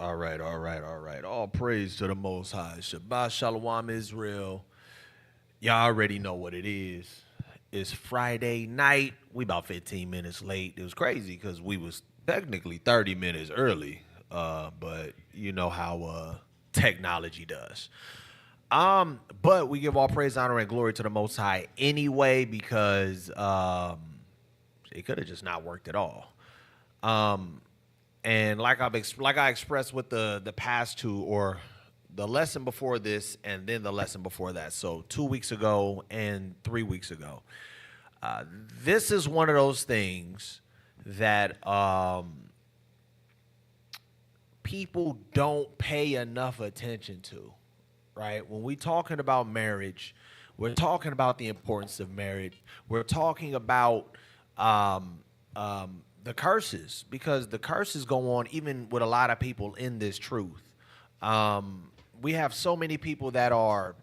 All right, all right, all right. All praise to the Most High. Shabbat Shalom, Israel. Y'all already know what it is. It's Friday night. We about 15 minutes late. It was crazy because we was technically 30 minutes early. But you know how technology does. But we give all praise, honor, and glory to the Most High anyway because it could have just not worked at all. And like I expressed with the past two, or the lesson before this and then the lesson before that. So 2 weeks ago and 3 weeks ago. This is one of those things that people don't pay enough attention to, right? When we talking about marriage, we're talking about the importance of marriage. We're talking about the curses, because the curses go on even with a lot of people in this truth. We have so many people that are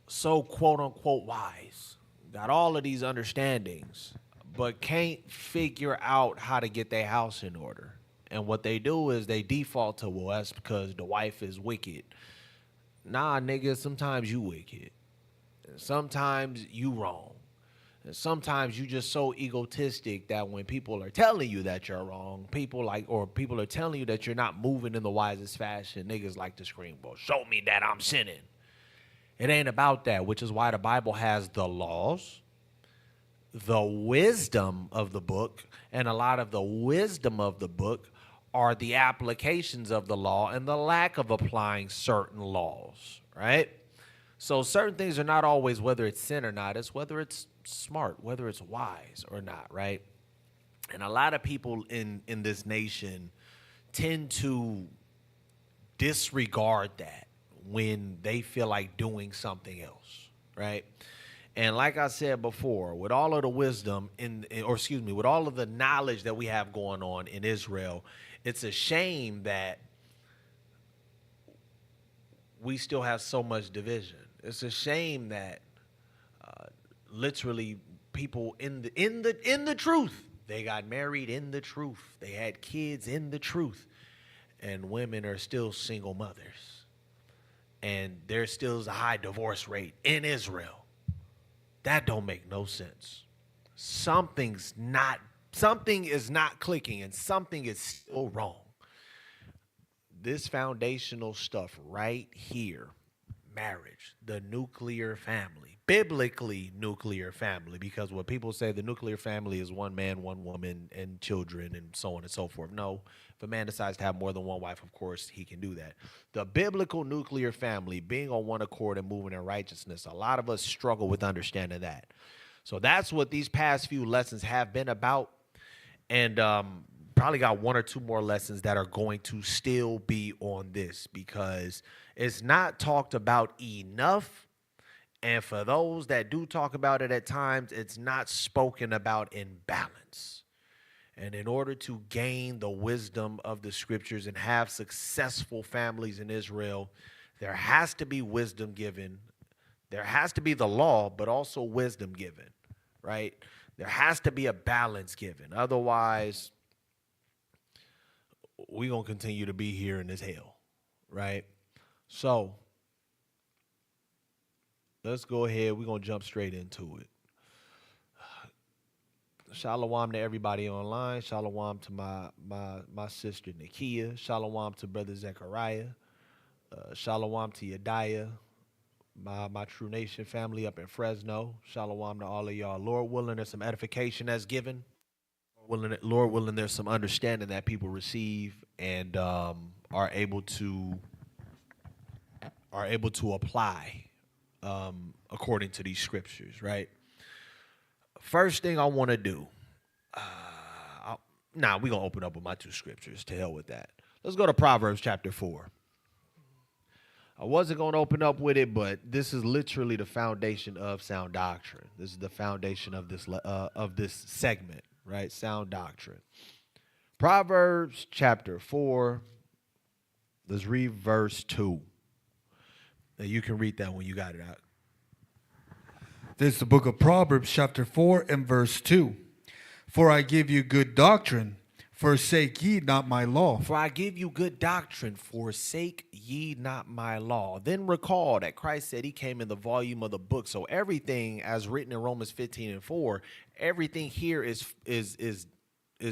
so quote unquote wise, got all of these understandings, but can't figure out how to get their house in order. And what they do is they default to, well, that's because the wife is wicked. Nah, nigga, sometimes you wicked. Sometimes you wrong. And sometimes you just so egotistic that when people are telling you that you're wrong, people are telling you that you're not moving in the wisest fashion, niggas like to scream, well, show me that I'm sinning. It ain't about that, which is why the Bible has the laws, the wisdom of the book, and a lot of the wisdom of the book are the applications of the law and the lack of applying certain laws, right? So certain things are not always whether it's sin or not, it's whether it's smart, whether it's wise or not, right? And a lot of people in this nation tend to disregard that when they feel like doing something else, right? And like I said before, with all of the wisdom with all of the knowledge that we have going on in Israel, it's a shame that we still have so much division. It's a shame that literally people in the truth, they got married in the truth, they had kids in the truth, and women are still single mothers, and there still is a high divorce rate in Israel. That don't make no sense. Something is not clicking, and something is still wrong. This foundational stuff right here, marriage, the nuclear family, biblically nuclear family, because what people say, the nuclear family is one man, one woman, and children, and so on and so forth. No, if a man decides to have more than one wife, of course, he can do that. The biblical nuclear family, being on one accord and moving in righteousness, a lot of us struggle with understanding that. So that's what these past few lessons have been about. And probably got one or two more lessons that are going to still be on this, because it's not talked about enough. And for those that do talk about it at times, it's not spoken about in balance. And in order to gain the wisdom of the scriptures and have successful families in Israel, there has to be wisdom given. There has to be the law, but also wisdom given, right? There has to be a balance given. Otherwise, we're going to continue to be here in this hell, right? So let's go ahead. We're going to jump straight into it. Shalom to everybody online. Shalom to my sister Nakia. Shalom to brother Zechariah. Shalom to Yediah, my True Nation family up in Fresno. Shalom to all of y'all. Lord willing, there's some edification that's given. Lord willing, there's some understanding that people receive and are able to apply according to these scriptures, right? First thing I want to do, we're going to open up with my two scriptures. To hell with that. Let's go to Proverbs chapter 4. I wasn't going to open up with it, but this is literally the foundation of sound doctrine. This is the foundation of this segment, right? Sound doctrine. Proverbs chapter 4. Let's read verse 2. And you can read that when you got it out. This is the book of Proverbs chapter 4 and verse 2. For I give you good doctrine. Forsake ye not my law. For I give you good doctrine, forsake ye not my law. Then recall that Christ said he came in the volume of the book. So everything as written in Romans 15:4, everything here is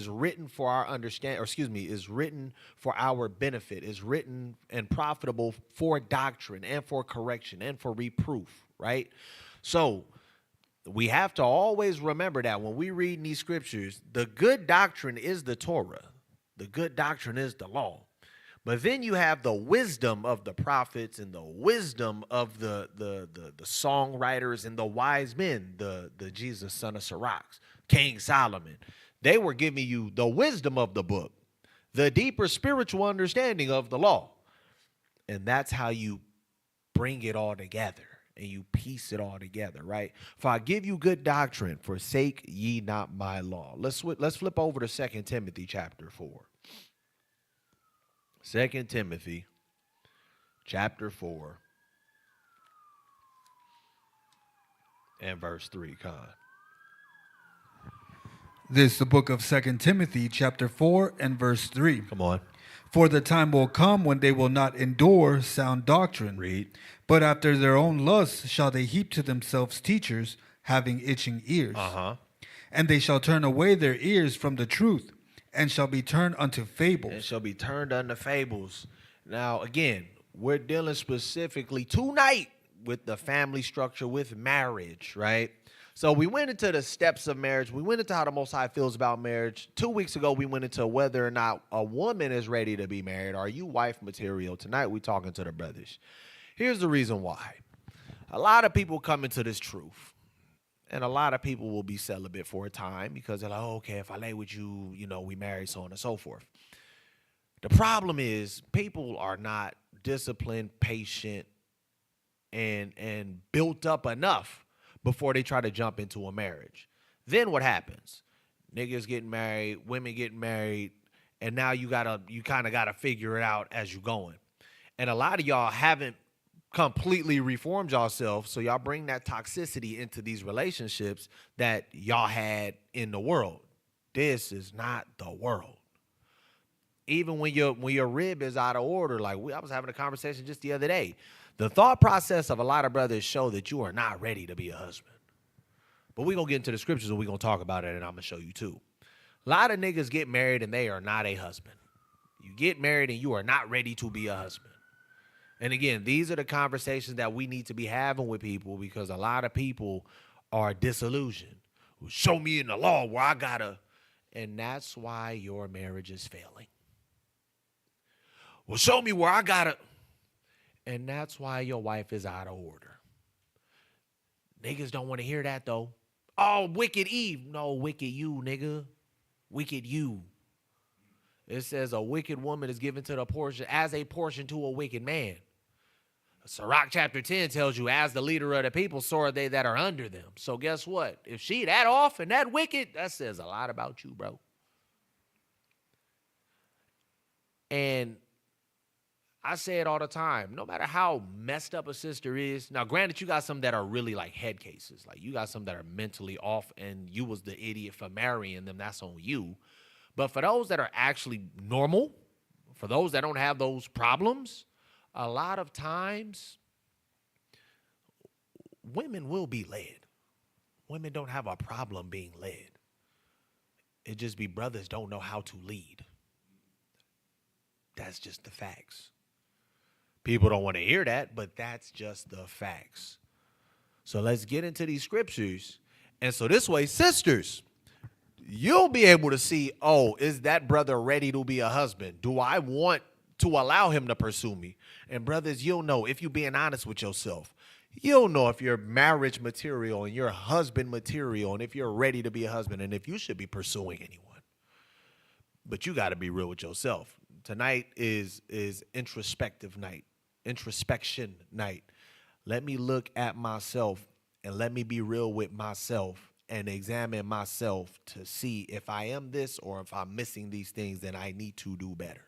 written for our understanding, or excuse me, is written for our benefit, is written and profitable for doctrine and for correction and for reproof, right? So we have to always remember that when we read these scriptures, the good doctrine is the Torah. The good doctrine is the law. But then you have the wisdom of the prophets and the wisdom of the songwriters and the wise men, the Jesus son of Sirach, King Solomon. They were giving you the wisdom of the book, the deeper spiritual understanding of the law. And that's how you bring it all together and you piece it all together, right? For I give you good doctrine, forsake ye not my law. Let's flip over to 2 Timothy chapter 4. 2 Timothy chapter 4 and verse 3, Con. This is the book of 2 Timothy, chapter 4 and verse 3. Come on. For the time will come when they will not endure sound doctrine. Read. But after their own lusts shall they heap to themselves teachers, having itching ears. And they shall turn away their ears from the truth, and shall be turned unto fables. And shall be turned unto fables. Now, again, we're dealing specifically tonight with the family structure, with marriage, right? So we went into the steps of marriage. We went into how the Most High feels about marriage. 2 weeks ago, we went into whether or not a woman is ready to be married. Are you wife material? Tonight, we're talking to the brothers. Here's the reason why. A lot of people come into this truth, and a lot of people will be celibate for a time because they're like, oh, okay, if I lay with you, you know, we marry, so on and so forth. The problem is people are not disciplined, patient, and built up enough before they try to jump into a marriage. Then what happens? Niggas getting married, women getting married, and now you kind of gotta figure it out as you going. And a lot of y'all haven't completely reformed yourself, so y'all bring that toxicity into these relationships that y'all had in the world. This is not the world. Even when your rib is out of order, like I was having a conversation just the other day. The thought process of a lot of brothers show that you are not ready to be a husband. But we're going to get into the scriptures and we're going to talk about it, and I'm going to show you too. A lot of niggas get married and they are not a husband. You get married and you are not ready to be a husband. And again, these are the conversations that we need to be having with people because a lot of people are disillusioned. Well, show me in the law where I got to. And that's why your marriage is failing. Well, show me where I got to. And that's why your wife is out of order. Niggas don't want to hear that, though. Oh, wicked Eve. No, wicked you, nigga. Wicked you. It says a wicked woman is given to the portion as a portion to a wicked man. Sirach chapter 10 tells you, as the leader of the people, so are they that are under them. So guess what? If she that off and that wicked, that says a lot about you, bro. And I say it all the time, no matter how messed up a sister is. Now, granted, you got some that are really like head cases. Like you got some that are mentally off and you was the idiot for marrying them. That's on you. But for those that are actually normal, for those that don't have those problems, a lot of times women will be led. Women don't have a problem being led. It just be brothers don't know how to lead. That's just the facts. People don't want to hear that, but that's just the facts. So let's get into these scriptures. And so this way, sisters, you'll be able to see, oh, is that brother ready to be a husband? Do I want to allow him to pursue me? And brothers, you'll know if you're being honest with yourself. You'll know if you're marriage material and you're husband material and if you're ready to be a husband and if you should be pursuing anyone. But you got to be real with yourself. Tonight is introspective night. Introspection night. Let me look at myself and let me be real with myself and examine myself to see if I am this or if I'm missing these things, then I need to do better,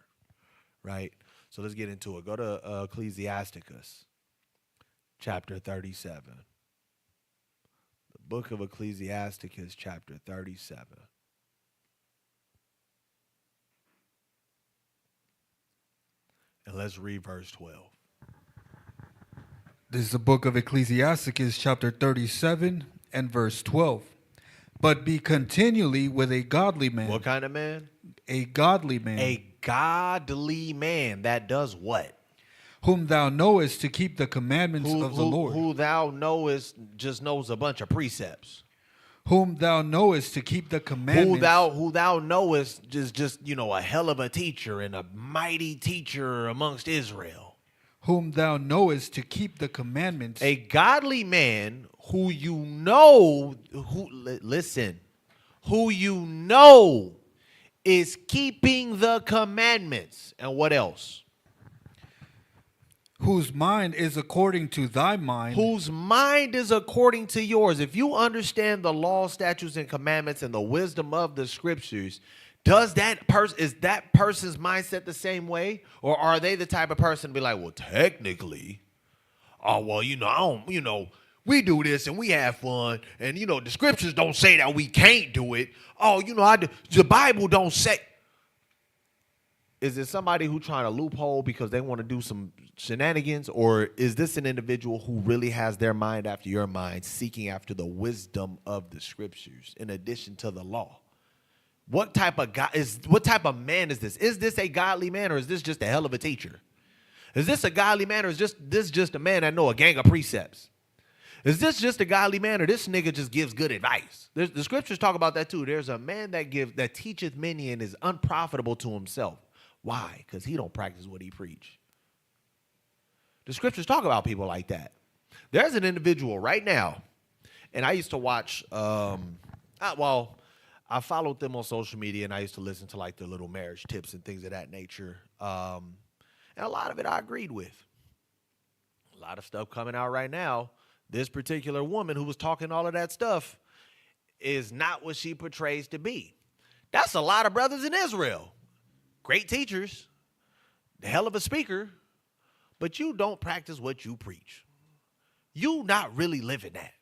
right? So let's get into it. Go to Ecclesiasticus chapter 37. The book of Ecclesiasticus chapter 37. And let's read verse 12. This is the book of Ecclesiasticus, chapter 37 and verse 12. But be continually with a godly man. What kind of man? A godly man. A godly man that does what? Whom thou knowest to keep the commandments of the Lord. Who thou knowest just knows a bunch of precepts. Whom thou knowest to keep the commandments. Who thou knowest just a hell of a teacher and a mighty teacher amongst Israel. Whom thou knowest to keep the commandments. A godly man who you know, who you know is keeping the commandments. And what else? Whose mind is according to thy mind. Whose mind is according to yours. If you understand the law, statutes, and commandments and the wisdom of the scriptures, is that person's mindset the same way? Or are they the type of person to be like, well, technically, we do this and we have fun. And, the scriptures don't say that we can't do it. The Bible don't say. Is it somebody who trying to loophole because they want to do some shenanigans? Or is this an individual who really has their mind after your mind, seeking after the wisdom of the scriptures in addition to the law? What type of man is this? Is this a godly man, or is this just a hell of a teacher? Is this a godly man, or is this just a man that know a gang of precepts? Is this just a godly man, or this nigga just gives good advice? The scriptures talk about that too. There's a man that teacheth many and is unprofitable to himself. Why? Because he don't practice what he preach. The scriptures talk about people like that. There's an individual right now, and I used to watch, I followed them on social media, and I used to listen to like the little marriage tips and things of that nature. And a lot of it I agreed with. A lot of stuff coming out right now. This particular woman who was talking all of that stuff is not what she portrays to be. That's a lot of brothers in Israel. Great teachers, the hell of a speaker, but you don't practice what you preach. You not really living that.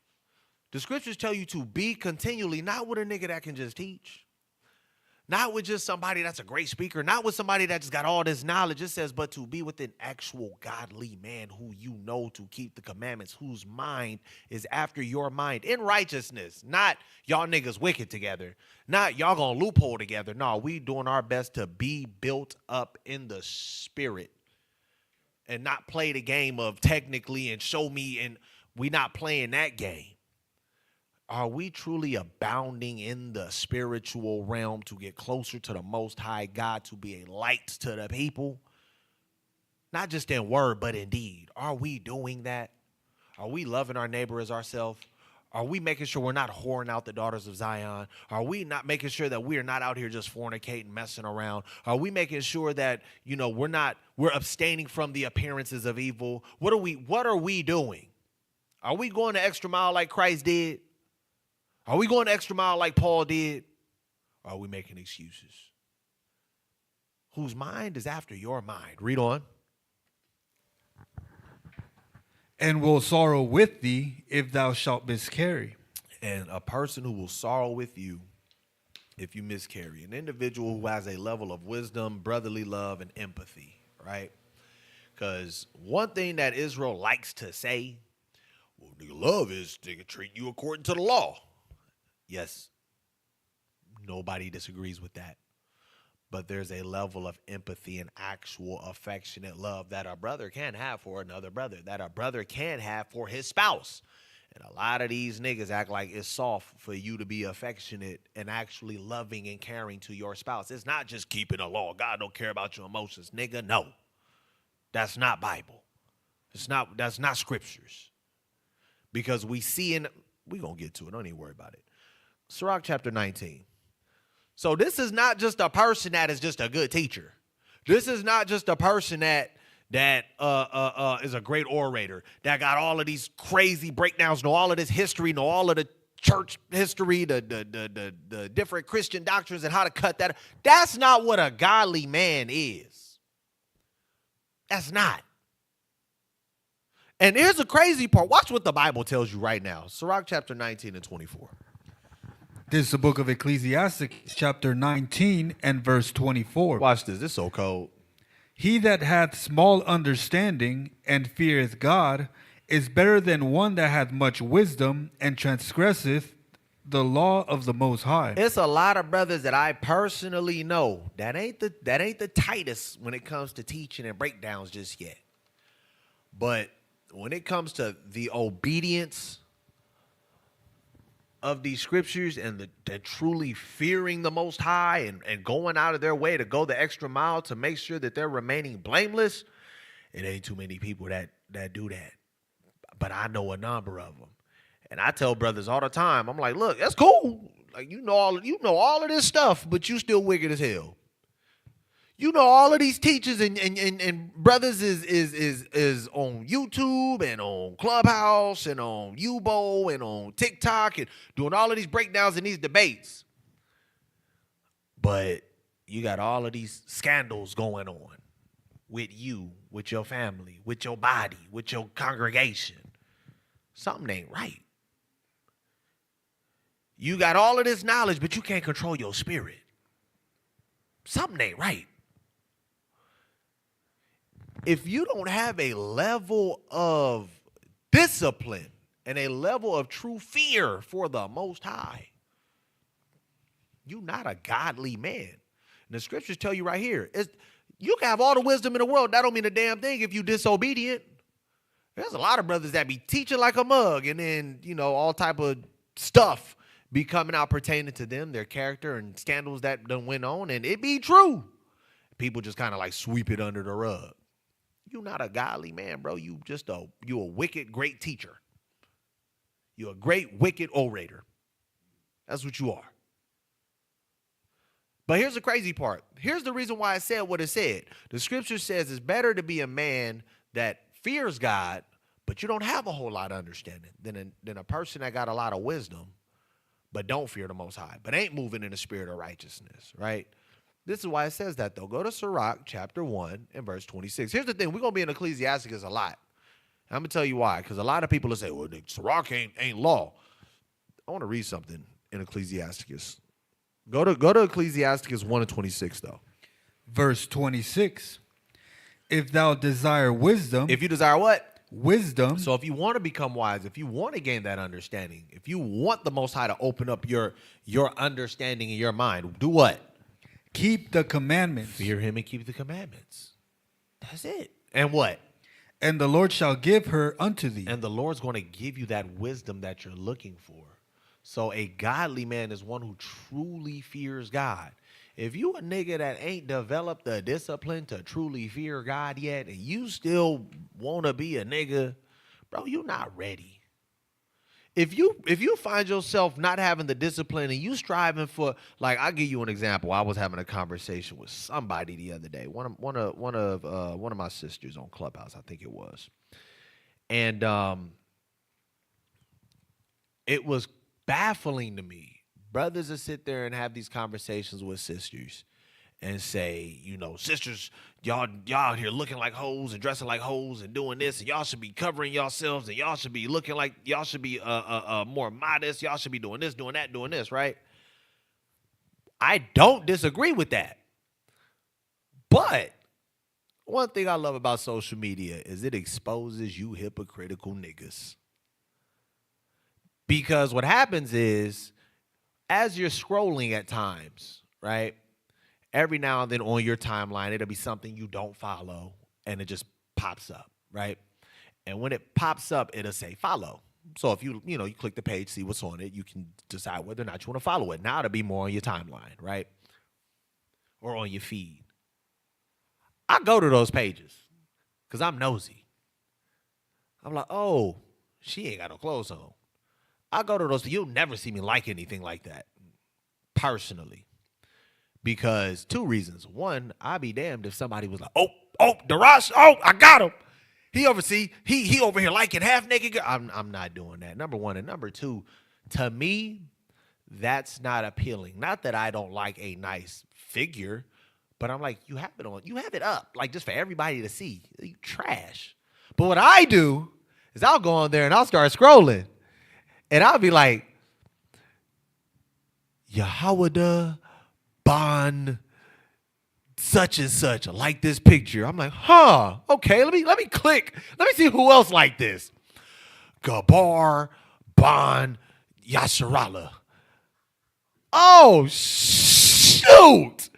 The scriptures tell you to be continually, not with a nigga that can just teach, not with just somebody that's a great speaker, not with somebody that just got all this knowledge. It says, but to be with an actual godly man who you know to keep the commandments, whose mind is after your mind in righteousness, not y'all niggas wicked together, not y'all gonna loophole together. No, we doing our best to be built up in the spirit and not play the game of technically and show me, and we not playing that game. Are we truly abounding in the spiritual realm to get closer to the Most High God, to be a light to the people? Not just in word, but in deed. Are we doing that? Are we loving our neighbor as ourselves? Are we making sure we're not whoring out the daughters of Zion? Are we not making sure that we are not out here just fornicating, messing around? Are we making sure that, we're abstaining from the appearances of evil? What are we doing? Are we going the extra mile like Christ did? Are we going the extra mile like Paul did? Or are we making excuses? Whose mind is after your mind? Read on. And will sorrow with thee if thou shalt miscarry. And a person who will sorrow with you if you miscarry. An individual who has a level of wisdom, brotherly love, and empathy, right? Because one thing that Israel likes to say, well, nigga, love is to treat you according to the law. Yes, nobody disagrees with that. But there's a level of empathy and actual affectionate love that a brother can have for another brother, that a brother can have for his spouse. And a lot of these niggas act like it's soft for you to be affectionate and actually loving and caring to your spouse. It's not just keeping the law. God don't care about your emotions. Nigga, no. That's not Bible. That's not scriptures. Because we see we're going to get to it. Don't even worry about it. Sirach chapter 19. So this is not just a person that is just a good teacher. This is not just a person that is a great orator, that got all of these crazy breakdowns, know all of this history, know all of the church history, the different Christian doctrines and how to cut that. That's not what a godly man is. That's not. And here's the crazy part. Watch what the Bible tells you right now. Sirach chapter 19 and 24. This is the book of Ecclesiastes, chapter 19 and verse 24. Watch this. This is so cold. He that hath small understanding and feareth God is better than one that hath much wisdom and transgresseth the law of the Most High. It's a lot of brothers that I personally know that ain't the tightest when it comes to teaching and breakdowns just yet. But when it comes to the obedience of these scriptures and the truly fearing the Most High and going out of their way to go the extra mile to make sure that they're remaining blameless, it ain't too many people that do that. But I know a number of them. And I tell brothers all the time, I'm like, look, that's cool. Like, you know all of this stuff, but you still wicked as hell. You know all of these teachers and brothers is on YouTube and on Clubhouse and on Yubo and on TikTok and doing all of these breakdowns and these debates. But you got all of these scandals going on with you, with your family, with your body, with your congregation. Something ain't right. You got all of this knowledge, but you can't control your spirit. Something ain't right. If you don't have a level of discipline and a level of true fear for the Most High, you're not a godly man. And the scriptures tell you right here, you can have all the wisdom in the world. That don't mean a damn thing if you disobedient. There's a lot of brothers that be teaching like a mug and then, all type of stuff be coming out pertaining to them, their character and scandals that done went on, and it be true. People just kind of like sweep it under the rug. You're not a godly man, bro. You a wicked, great teacher. You're a great, wicked orator. That's what you are. But here's the crazy part. Here's the reason why I said what it said. The scripture says it's better to be a man that fears God, but you don't have a whole lot of understanding than a person that got a lot of wisdom, but don't fear the Most High, but ain't moving in the spirit of righteousness, right? This is why it says that, though. Go to Sirach, chapter 1, and verse 26. Here's the thing. We're going to be in Ecclesiasticus a lot. I'm going to tell you why, because a lot of people will say, well, Sirach ain't law. I want to read something in Ecclesiasticus. Go to Ecclesiasticus 1 and 26, though. Verse 26. If thou desire wisdom. If you desire what? Wisdom. So if you want to become wise, if you want to gain that understanding, if you want the Most High to open up your understanding in your mind, do what? Keep the commandments. Fear him and keep the commandments. That's it. And what? And the Lord shall give her unto thee. And the Lord's going to give you that wisdom that you're looking for. So a godly man is one who truly fears God. If you a nigga that ain't developed the discipline to truly fear God yet, and you still want to be a nigga, bro, you're not ready. If you find yourself not having the discipline and you striving for, like, I'll give you an example. I was having a conversation with somebody the other day, one of my sisters on Clubhouse, I think it was, and it was baffling to me. Brothers that sit there and have these conversations with sisters and say, sisters, y'all out here looking like hoes and dressing like hoes and doing this, and y'all should be covering yourselves, and y'all should be looking like, y'all should be more modest, y'all should be doing this, doing that, doing this, right? I don't disagree with that. But one thing I love about social media is it exposes you hypocritical niggas. Because what happens is, as you're scrolling at times, right? Every now and then on your timeline, it'll be something you don't follow, and it just pops up, right? And when it pops up, it'll say follow. So if you click the page, see what's on it, you can decide whether or not you want to follow it. Now it'll be more on your timeline, right? Or on your feed. I go to those pages because I'm nosy. I'm like, oh, she ain't got no clothes on. I go to those. You'll never see me like anything like that, personally. Because two reasons. One, I'd be damned if somebody was like, oh, Darash, I got him. He over here liking half naked girl. I'm not doing that. Number one. And number two, to me, that's not appealing. Not that I don't like a nice figure, but I'm like, you have it on. You have it up, like, just for everybody to see. You trash. But what I do is I'll go on there and I'll start scrolling. And I'll be like, Yahawah ban such and such like this picture. I'm like, huh, okay, let me click. Let me see who else like this. Gabar Bon Yasharala. Oh, shoot.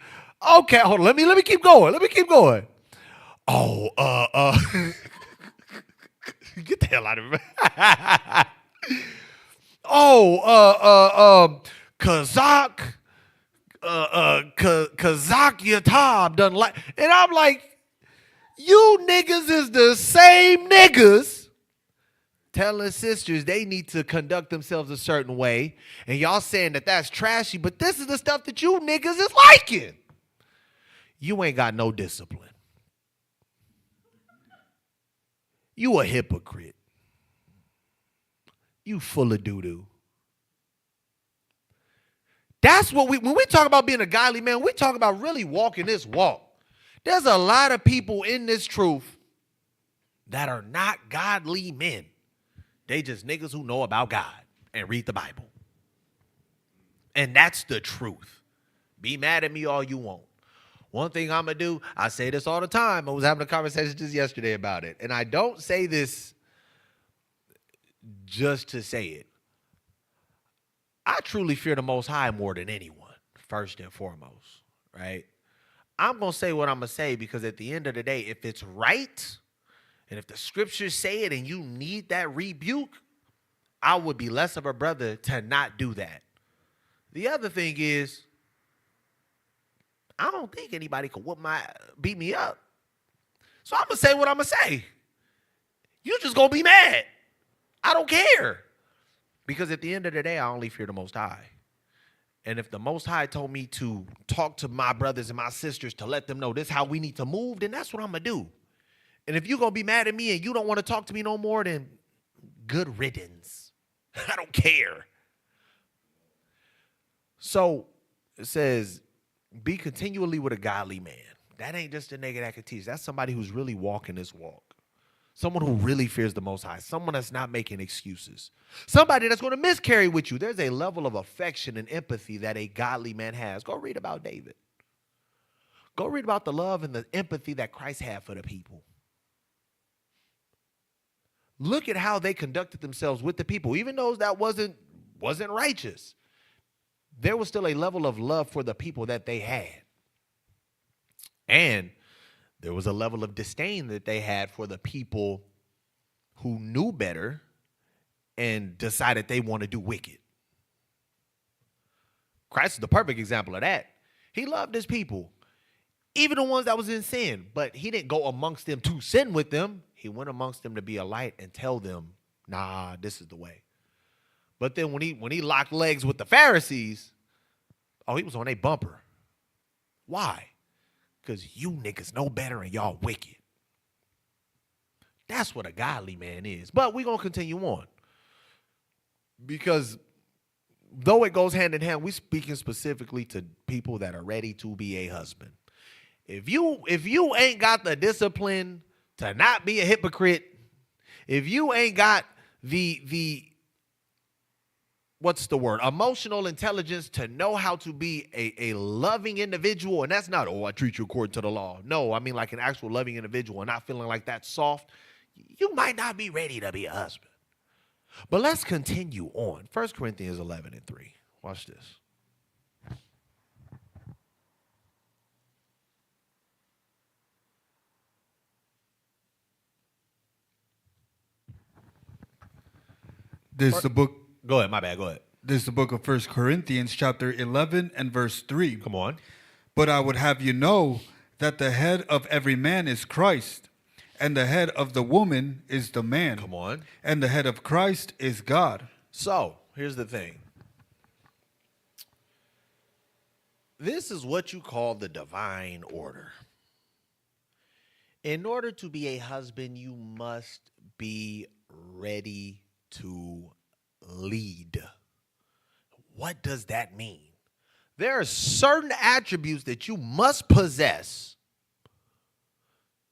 Okay, hold on. Let me keep going. Oh, get the hell out of me. Kazakh Yatab done like, and I'm like, you niggas is the same niggas telling sisters they need to conduct themselves a certain way, and y'all saying that that's trashy, but this is the stuff that you niggas is liking. You ain't got no discipline. You a hypocrite. You full of doo-doo. That's what when we talk about being a godly man, we talk about really walking this walk. There's a lot of people in this truth that are not godly men. They just niggas who know about God and read the Bible. And that's the truth. Be mad at me all you want. One thing I'm going to do, I say this all the time. I was having a conversation just yesterday about it. And I don't say this just to say it. I truly fear the Most High more than anyone, first and foremost, right? I'm going to say what I'm going to say because at the end of the day, if it's right, and if the scriptures say it and you need that rebuke, I would be less of a brother to not do that. The other thing is, I don't think anybody could beat me up. So I'm going to say what I'm going to say. You just going to be mad. I don't care. Because at the end of the day, I only fear the Most High. And if the Most High told me to talk to my brothers and my sisters to let them know this is how we need to move, then that's what I'm going to do. And if you're going to be mad at me and you don't want to talk to me no more, then good riddance. I don't care. So it says, be continually with a godly man. That ain't just a nigga that can teach. That's somebody who's really walking this walk. Someone who really fears the Most High. Someone that's not making excuses. Somebody that's going to miscarry with you. There's a level of affection and empathy that a godly man has. Go read about David. Go read about the love and the empathy that Christ had for the people. Look at how they conducted themselves with the people. Even those that wasn't righteous. There was still a level of love for the people that they had. And there was a level of disdain that they had for the people who knew better and decided they want to do wicked. Christ is the perfect example of that. He loved his people, even the ones that was in sin, but he didn't go amongst them to sin with them. He went amongst them to be a light and tell them, nah, this is the way. But then when he locked legs with the Pharisees, he was on a bumper. Why? Because you niggas know better and y'all wicked. That's what a godly man is. But we're going to continue on. Because though it goes hand in hand, we're speaking specifically to people that are ready to be a husband. If you ain't got the discipline to not be a hypocrite, if you ain't got the what's the word? Emotional intelligence to know how to be a loving individual. And that's not, I treat you according to the law. No, I mean like an actual loving individual and not feeling like that's soft. You might not be ready to be a husband. But let's continue on. 1 Corinthians 11:3. Watch this. This is the book. Go ahead, my bad, go ahead. This is the book of 1 Corinthians chapter 11 and verse 3. Come on. But I would have you know that the head of every man is Christ, and the head of the woman is the man. Come on. And the head of Christ is God. So, here's the thing. This is what you call the divine order. In order to be a husband, you must be ready to lead. What does that mean? There are certain attributes that you must possess.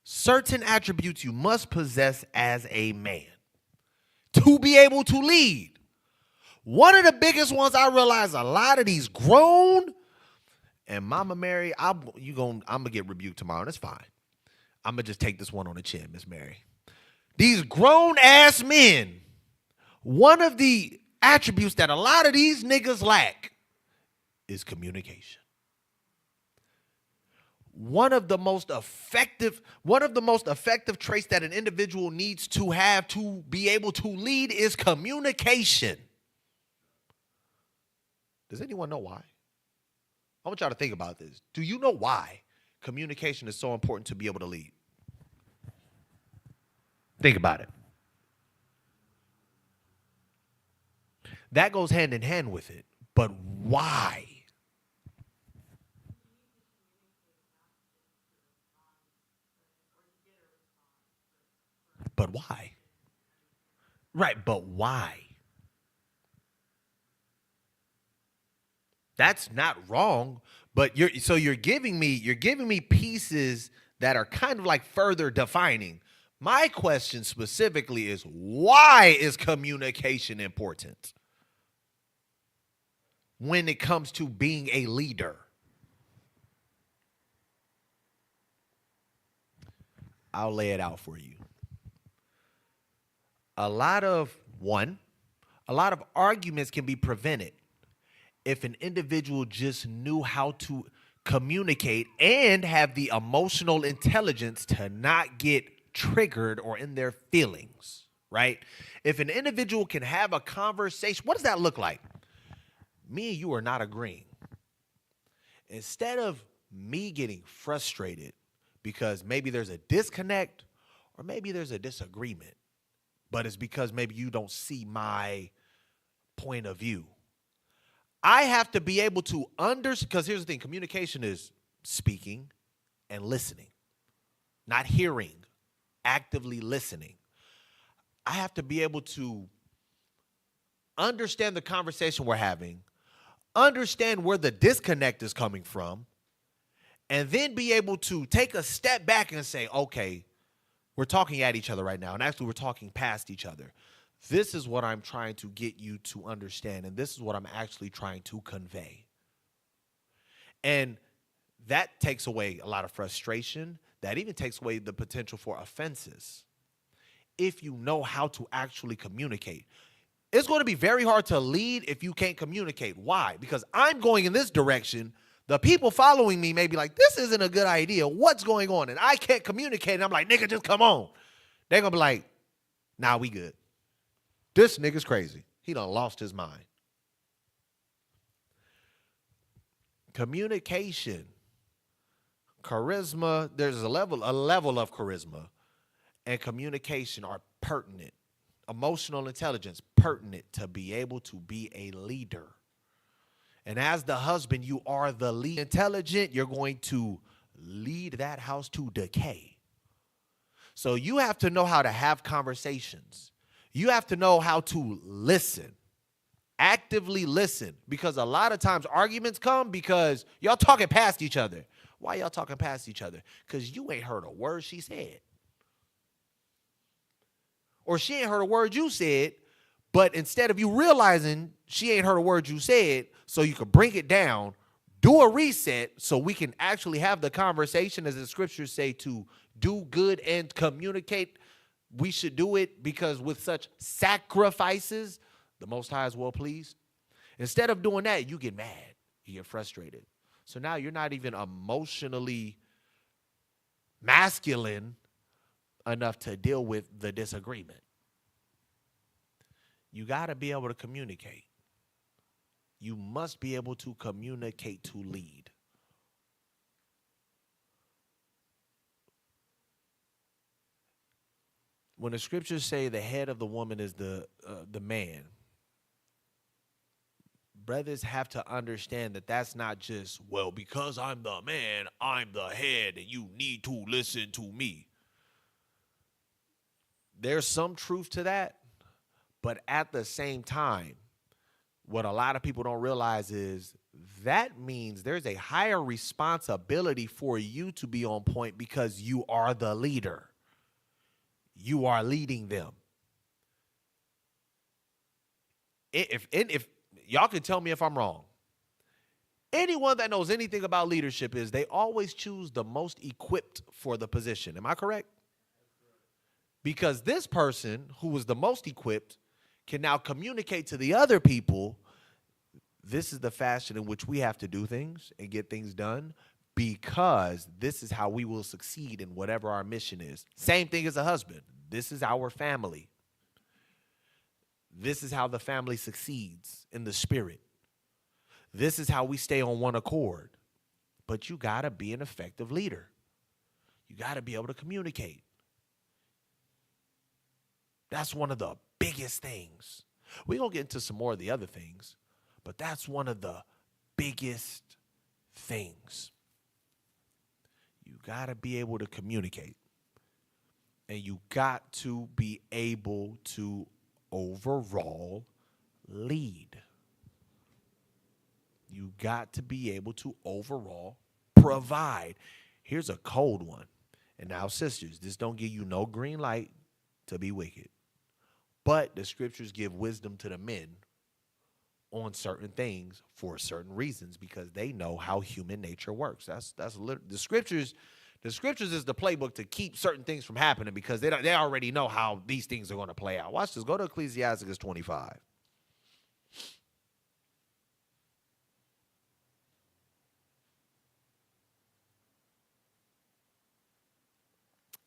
Certain attributes you must possess as a man to be able to lead. One of the biggest ones I realize a lot of these grown And Mama Mary, I'm gonna get rebuked tomorrow, and it's fine. I'm gonna just take this one on the chin, Miss Mary. These grown ass men, one of the attributes that a lot of these niggas lack is communication. One of the most effective traits that an individual needs to have to be able to lead is communication. Does anyone know why? I want y'all to think about this. Do you know why communication is so important to be able to lead? Think about it. That goes hand in hand with it. But why? But why? Right, but why? That's not wrong, but you're giving me pieces that are kind of like further defining. My question specifically is, why is communication important when it comes to being a leader? I'll lay it out for you. A lot of arguments can be prevented if an individual just knew how to communicate and have the emotional intelligence to not get triggered or in their feelings, right? If an individual can have a conversation, what does that look like? Me and you are not agreeing. Instead of me getting frustrated because maybe there's a disconnect or maybe there's a disagreement, but it's because maybe you don't see my point of view. I have to be able to understand, because here's the thing, communication is speaking and listening, not hearing, actively listening. I have to be able to understand the conversation we're having, understand where the disconnect is coming from, and then be able to take a step back and say, okay, we're talking at each other right now, and actually we're talking past each other. This is what I'm trying to get you to understand, and this is what I'm actually trying to convey. And that takes away a lot of frustration. That even takes away the potential for offenses. If you know how to actually communicate. It's going to be very hard to lead if you can't communicate. Why? Because I'm going in this direction. The people following me may be like, this isn't a good idea. What's going on? And I can't communicate. And I'm like, nigga, just come on. They're going to be like, nah, we good. This nigga's crazy. He done lost his mind. Communication, charisma, there's a level of charisma and communication are pertinent. Emotional intelligence, pertinent to be able to be a leader. And as the husband, you are the lead. Intelligent, you're going to lead that house to decay. So you have to know how to have conversations. You have to know how to listen, actively listen, because a lot of times arguments come because y'all talking past each other. Why y'all talking past each other? Because you ain't heard a word she said. Or she ain't heard a word you said, but instead of you realizing she ain't heard a word you said, so you can bring it down, do a reset so we can actually have the conversation, as the scriptures say, to do good and communicate. We should do it because with such sacrifices, the Most High is well pleased. Instead of doing that, you get mad. You get frustrated. So now you're not even emotionally masculine enough to deal with the disagreement. You got to be able to communicate. You must be able to communicate to lead. When the scriptures say the head of the woman is the man, brothers have to understand that that's not just, well, because I'm the man, I'm the head, and you need to listen to me. There's some truth to that, but at the same time, what a lot of people don't realize is that means there's a higher responsibility for you to be on point because you are the leader. You are leading them. If y'all can tell me if I'm wrong. Anyone that knows anything about leadership is they always choose the most equipped for the position. Am I correct? Because this person who was the most equipped can now communicate to the other people, this is the fashion in which we have to do things and get things done, because this is how we will succeed in whatever our mission is. Same thing as a husband. This is our family. This is how the family succeeds in the spirit. This is how we stay on one accord. But you got to be an effective leader. You got to be able to communicate. That's one of the biggest things. We're going to get into some more of the other things, but that's one of the biggest things. You got to be able to communicate. And you got to be able to overall lead. You got to be able to overall provide. Here's a cold one. And now, sisters, this don't give you no green light to be wicked. But the scriptures give wisdom to the men on certain things for certain reasons, because they know how human nature works. That's the scriptures. The scriptures is the playbook to keep certain things from happening, because they already know how these things are going to play out. Watch this. Go to Ecclesiastes 25.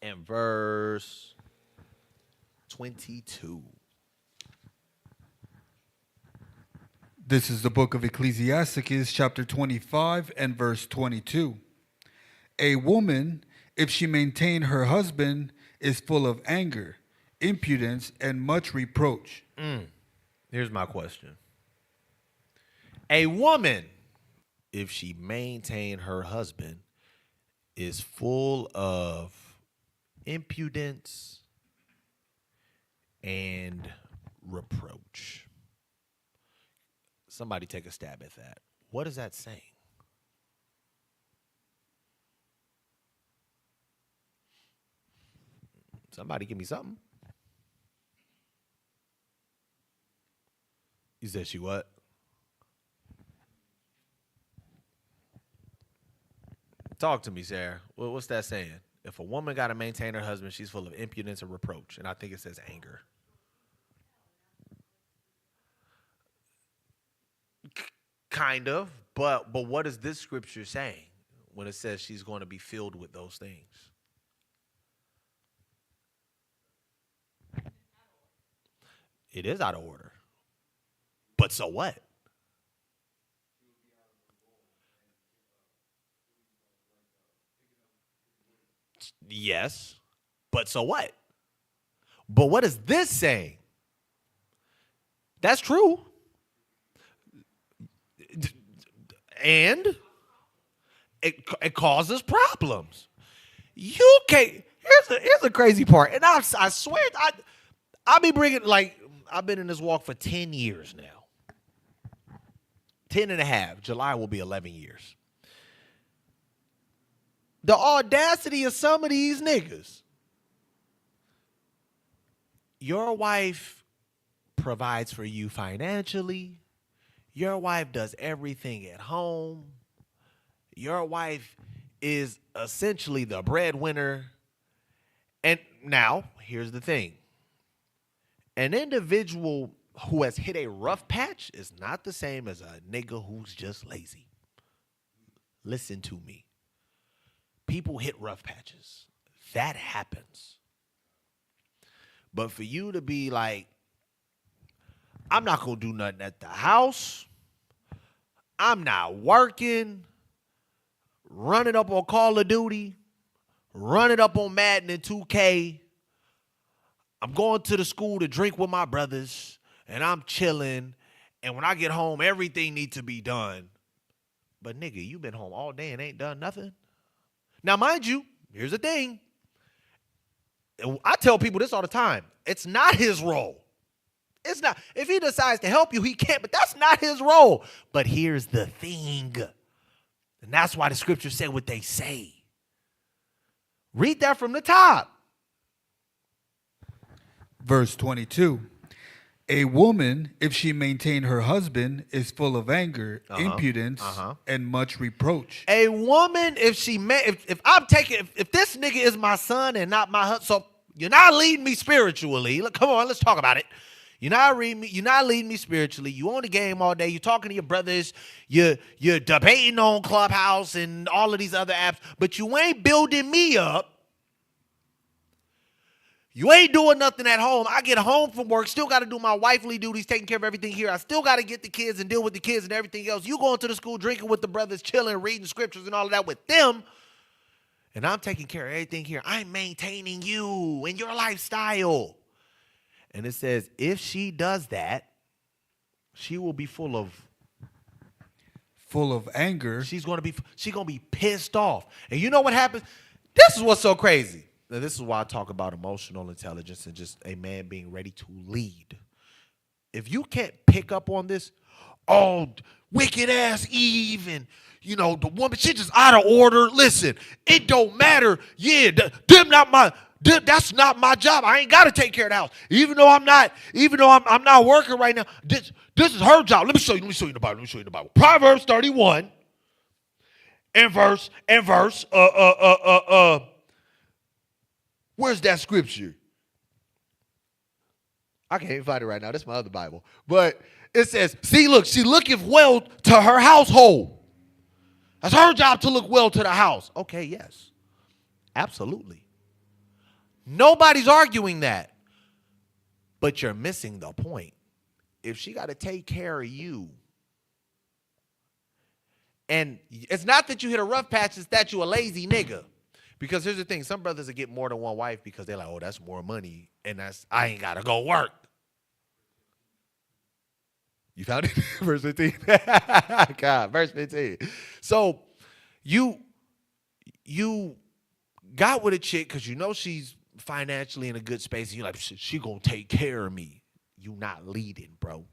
And verse 22. This is the book of Ecclesiastes, chapter 25 and verse 22. A woman, if she maintain her husband, is full of anger, impudence, and much reproach. Here's my question. A woman, if she maintain her husband, is full of impudence and reproach. Somebody take a stab at that. What is that saying? Somebody give me something. You said she what? Talk to me, Sarah. What's that saying? If a woman got to maintain her husband, she's full of impudence and reproach. And I think it says anger. Kind of. But what is this scripture saying when it says she's going to be filled with those things? It is out of order. But so what? Yes, but so what? But what is this saying? That's true. And it causes problems. You can't. Here's the crazy part. And I swear, I be bringing, like, I've been in this walk for 10 years now. 10 and a half. July will be 11 years. The audacity of some of these niggas. Your wife provides for you financially. Your wife does everything at home. Your wife is essentially the breadwinner. And now, here's the thing. An individual who has hit a rough patch is not the same as a nigga who's just lazy. Listen to me. People hit rough patches. That happens. But for you to be like, I'm not going to do nothing at the house. I'm not working. Run it up on Call of Duty. Run it up on Madden and 2K. I'm going to the school to drink with my brothers. And I'm chilling. And when I get home, everything needs to be done. But nigga, you been home all day and ain't done nothing. Now, mind you, here's the thing. I tell people this all the time. It's not his role. It's not. If he decides to help you, he can't, but that's not his role. But here's the thing. And that's why the scriptures say what they say. Read that from the top. Verse 22. A woman, if she maintain her husband, is full of anger, impudence, and much reproach. A woman, if she if I'm taking if this nigga is my son and not my husband, so you're not leading me spiritually. Look, come on, let's talk about it. You're not leading me spiritually. You on the game all day. You're talking to your brothers. You're debating on Clubhouse and all of these other apps, but you ain't building me up. You ain't doing nothing at home. I get home from work, still got to do my wifely duties, taking care of everything here. I still got to get the kids and deal with the kids and everything else. You going to the school, drinking with the brothers, chilling, reading scriptures and all of that with them. And I'm taking care of everything here. I'm maintaining you and your lifestyle. And it says, if she does that, she will be full of anger. She's gonna be pissed off. And you know what happens? This is what's so crazy. Now, this is why I talk about emotional intelligence and just a man being ready to lead. If you can't pick up on this, oh, wicked ass Eve and the woman, she just out of order. Listen, it don't matter. Yeah, that's not my job. I ain't got to take care of the house. Even though I'm not working right now. This is her job. Let me show you in the Bible. Proverbs 31 and verse where's that scripture? I can't even find it right now. That's my other Bible. But it says, see, look, she looketh well to her household. That's her job to look well to the house. Okay, yes. Absolutely. Nobody's arguing that. But you're missing the point. If she got to take care of you, and it's not that you hit a rough patch, it's that you a lazy nigga. Because here's the thing, some brothers will get more than one wife because they're like, oh, that's more money, and I ain't gotta go work. You found it? Verse 15. God, verse 15. So you got with a chick because you know she's financially in a good space, and you're like, she gonna take care of me. You not leading, bro.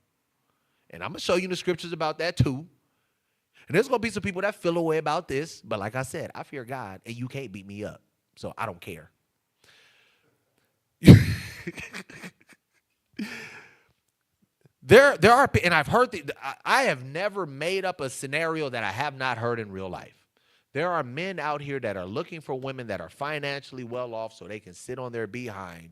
And I'm gonna show you the scriptures about that too. And there's going to be some people that feel a way about this. But like I said, I fear God, and you can't beat me up. So I don't care. There are, and I've heard, I have never made up a scenario that I have not heard in real life. There are men out here that are looking for women that are financially well off so they can sit on their behind.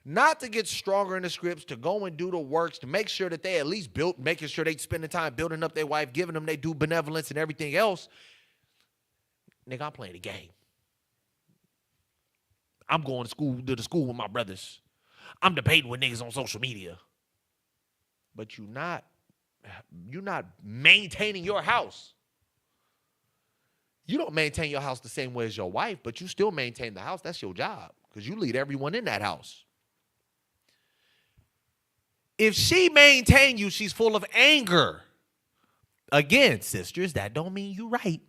Not to get stronger in the scripts, to go and do the works, to make sure that they at least making sure they spend the time building up their wife, giving them they do benevolence and everything else. Nigga, I'm playing the game. I'm going to the school with my brothers. I'm debating with niggas on social media. But you're not maintaining your house. You don't maintain your house the same way as your wife, but you still maintain the house. That's your job because you lead everyone in that house. If she maintain you, she's full of anger. Again, sisters, that don't mean you right.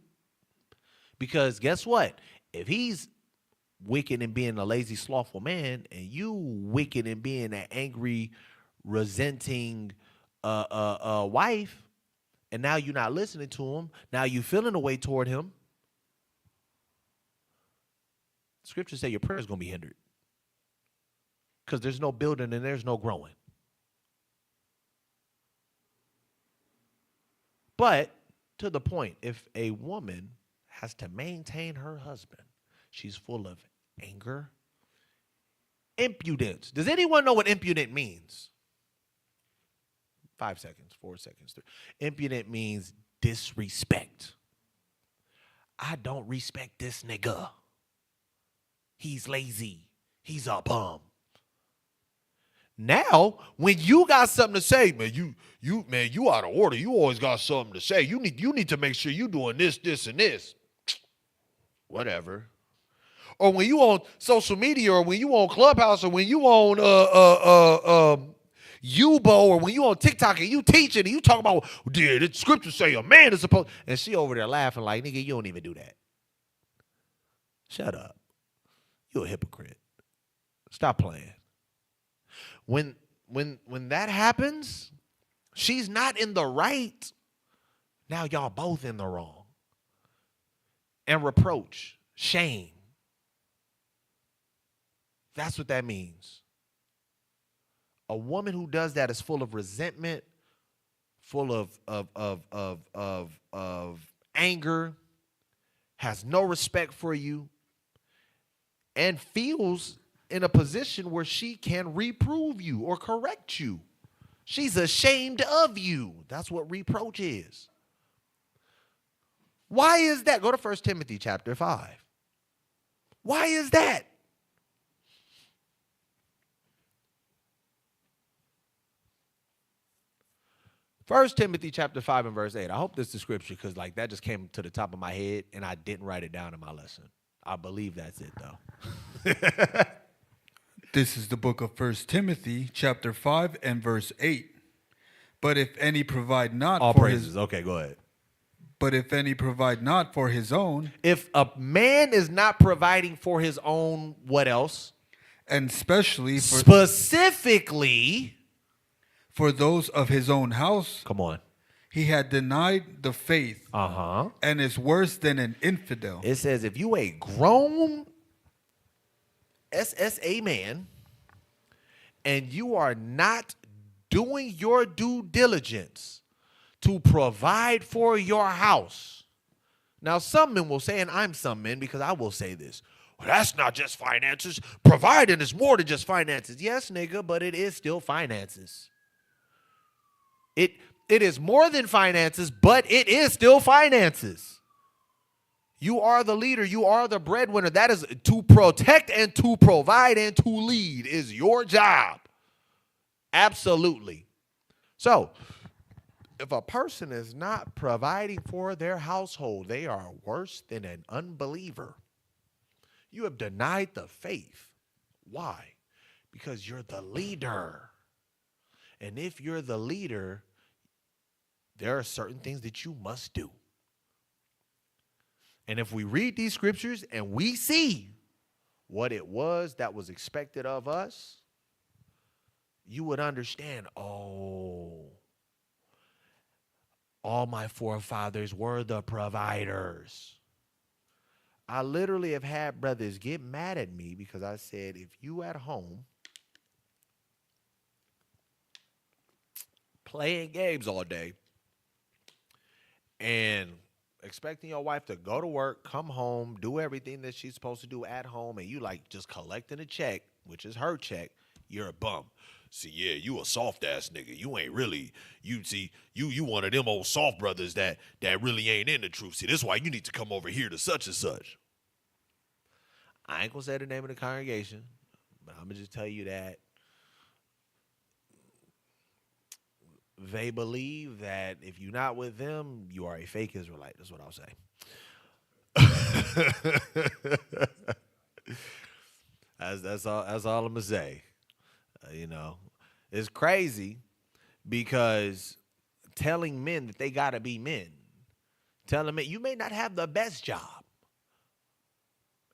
Because guess what? If he's wicked and being a lazy, slothful man, and you wicked and being an angry, resenting wife, and now you're not listening to him, now you feeling a way toward him, scriptures say your prayer is going to be hindered. Because there's no building and there's no growing. But to the point, if a woman has to maintain her husband, she's full of anger, impudence. Does anyone know what impudent means? 5 seconds, 4 seconds. Impudent means disrespect. I don't respect this nigga. He's lazy. He's a bum. Now, when you got something to say, man, you out of order. You always got something to say. You need to make sure you doing this, and this. Whatever. Or when you on social media, or when you on Clubhouse, or when you on Yubo, or when you on TikTok and you teaching and you talking about, dude, the scriptures say a man is supposed, and she over there laughing like, nigga, you don't even do that. Shut up. You're a hypocrite. Stop playing. When that happens, she's not in the right. Now y'all both in the wrong. And reproach, shame. That's what that means. A woman who does that is full of resentment, full of anger, has no respect for you, and feels in a position where she can reprove you or correct you. She's ashamed of you. That's what reproach is. Why is that? Go to 1 Timothy chapter 5. Why is that? First Timothy chapter 5 and verse 8. I hope this is scripture because like that just came to the top of my head and I didn't write it down in my lesson. I believe that's it though. This is the book of 1 Timothy, chapter 5 and verse 8. But if any provide not All for praises. his Okay, go ahead. but if any provide not for his own, If a man is not providing for his own, what else? and specially Specifically, for those of his own house, come on. he had denied the faith and is worse than an infidel. It says if you a grown SSA man and you are not doing your due diligence to provide for your house. Now, some men will say, and I'm some men because I will say this, well, that's not just finances. Providing is more than just finances. Yes, nigga, but it is still finances. It is more than finances, but it is still finances. You are the leader. You are the breadwinner. That is to protect and to provide and to lead is your job. Absolutely. So, if a person is not providing for their household, they are worse than an unbeliever. You have denied the faith. Why? Because you're the leader. And if you're the leader, there are certain things that you must do. And if we read these scriptures and we see what it was that was expected of us, you would understand, oh, all my forefathers were the providers. I literally have had brothers get mad at me because I said, if you at home playing games all day and expecting your wife to go to work, come home, do everything that she's supposed to do at home, and you like just collecting a check, which is her check, you're a bum. See, yeah, you a soft ass nigga. You ain't really, you one of them old soft brothers that really ain't in the truth. See, this is why you need to come over here to such and such. I ain't gonna say the name of the congregation, but I'm gonna just tell you that they believe that if you're not with them, you are a fake Israelite. That's what I'll say. That's all I'm gonna say. It's crazy because telling men that they gotta be men, telling men you may not have the best job,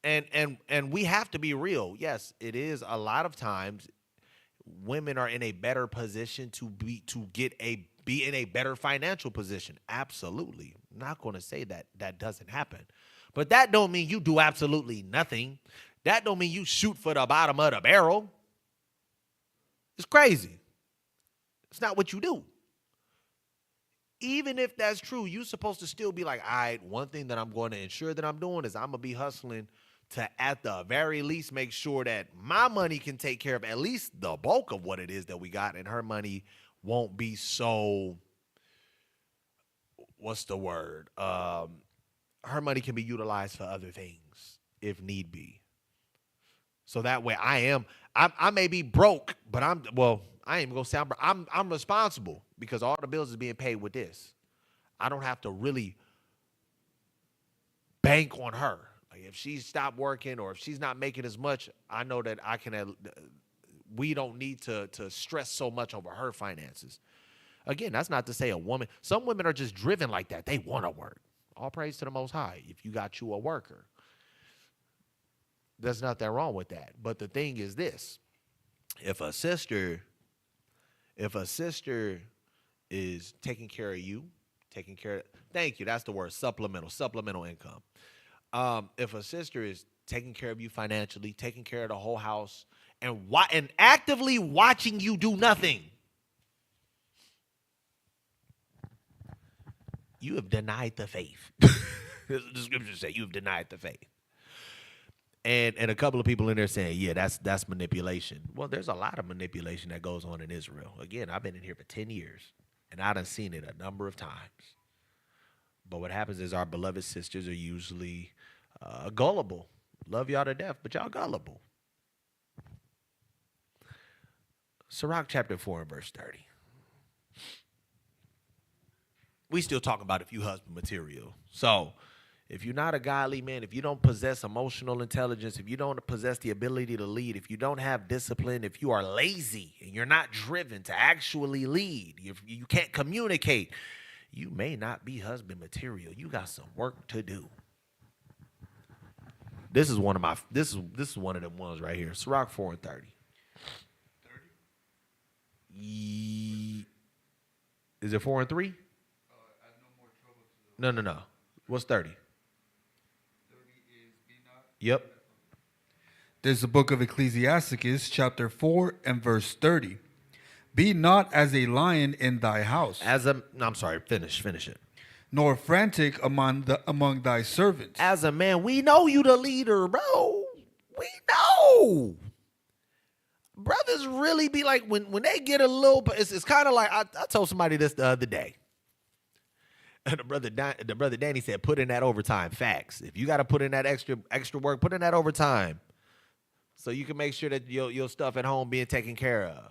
and we have to be real. Yes, it is a lot of times women are in a better position to be in a better financial position. Absolutely. I'm not going to say that doesn't happen. But that don't mean you do absolutely nothing. That don't mean you shoot for the bottom of the barrel. It's crazy. It's not what you do. Even if that's true, you're supposed to still be like, all right, one thing that I'm going to ensure that I'm doing is I'm going to be hustling to, at the very least, make sure that my money can take care of at least the bulk of what it is that we got, and her money won't be so, what's the word? Her money can be utilized for other things if need be. So that way I may be broke, but I ain't even gonna sound broke. I'm responsible because all the bills is being paid with this. I don't have to really bank on her. Like if she stopped working or if she's not making as much, I know that I can. We don't need to stress so much over her finances. Again, that's not to say a woman. Some women are just driven like that. They want to work. All praise to the Most High. If you got you a worker, there's nothing wrong with that. But the thing is this: if a sister is taking care of you, thank you. That's the word, supplemental income. If a sister is taking care of you financially, taking care of the whole house, and actively watching you do nothing. You have denied the faith. The scriptures say you have denied the faith. And a couple of people in there saying, yeah, that's manipulation. Well, there's a lot of manipulation that goes on in Israel. Again, I've been in here for 10 years, and I done seen it a number of times. But what happens is our beloved sisters are usually gullible. Love y'all to death, but y'all gullible. Sirach chapter 4 and verse 30. We still talking about if you husband material. So if you're not a godly man, if you don't possess emotional intelligence, if you don't possess the ability to lead, if you don't have discipline, if you are lazy and you're not driven to actually lead, if you can't communicate, you may not be husband material. You got some work to do. This is one of my this is one of them ones right here. Sirach 4 and 30. 30? Is it 4 and 3? No. What's 30? 30 is be not. Yep. There's the book of Ecclesiasticus, chapter 4 and verse 30. Be not as a lion in thy house. I'm sorry, finish it. Nor frantic among thy servants. As a man, we know you the leader, bro. We know. Brothers really be like, when they get a little, it's kind of like, I told somebody this the other day. And the brother Danny said, put in that overtime. Facts. If you got to put in that extra work, put in that overtime, so you can make sure that your stuff at home being taken care of.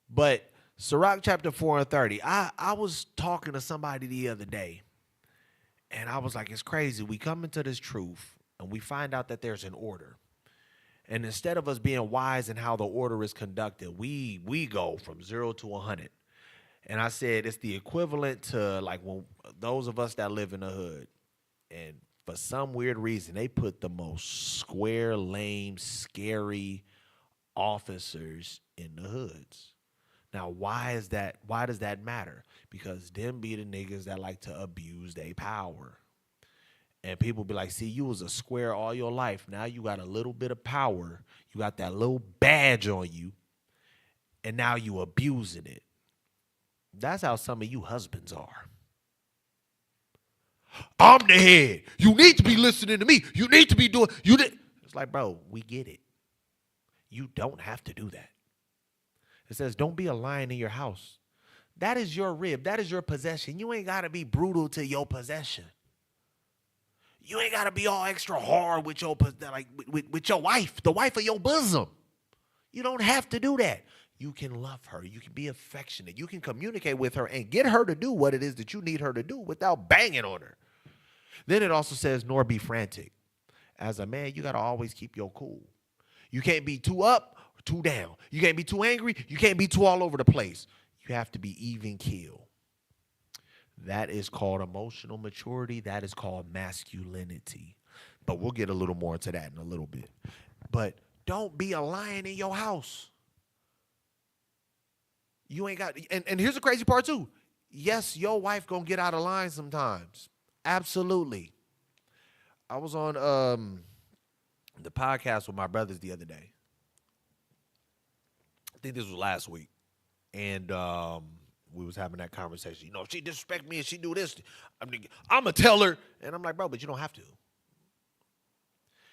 But Sirach chapter 4 and 30, I was talking to somebody the other day, and I was like, it's crazy. We come into this truth, and we find out that there's an order. And instead of us being wise in how the order is conducted, we go from 0 to 100. And I said it's the equivalent to like when those of us that live in the hood, and for some weird reason, they put the most square, lame, scary officers in the hoods. Now, why is that? Why does that matter? Because them be the niggas that like to abuse their power. And people be like, see, you was a square all your life. Now you got a little bit of power. You got that little badge on you. And now you abusing it. That's how some of you husbands are. I'm the head. You need to be listening to me. You need to be doing. It's like, bro, we get it. You don't have to do that. It says, don't be a lion in your house. That is your rib. That is your possession. You ain't got to be brutal to your possession. You ain't got to be all extra hard with your with your wife, the wife of your bosom. You don't have to do that. You can love her. You can be affectionate. You can communicate with her and get her to do what it is that you need her to do without banging on her. Then it also says, nor be frantic. As a man, you got to always keep your cool. You can't be too up or too down. You can't be too angry. You can't be too all over the place. You have to be even keel. That is called emotional maturity. That is called masculinity. But we'll get a little more into that in a little bit. But don't be a lion in your house. You ain't got, and here's the crazy part too. Yes, your wife gonna get out of line sometimes. Absolutely. I was on the podcast with my brothers the other day. I think this was last week. And we was having that conversation. You know, if she disrespect me and she do this, I'm gonna tell her. And I'm like, bro, but you don't have to.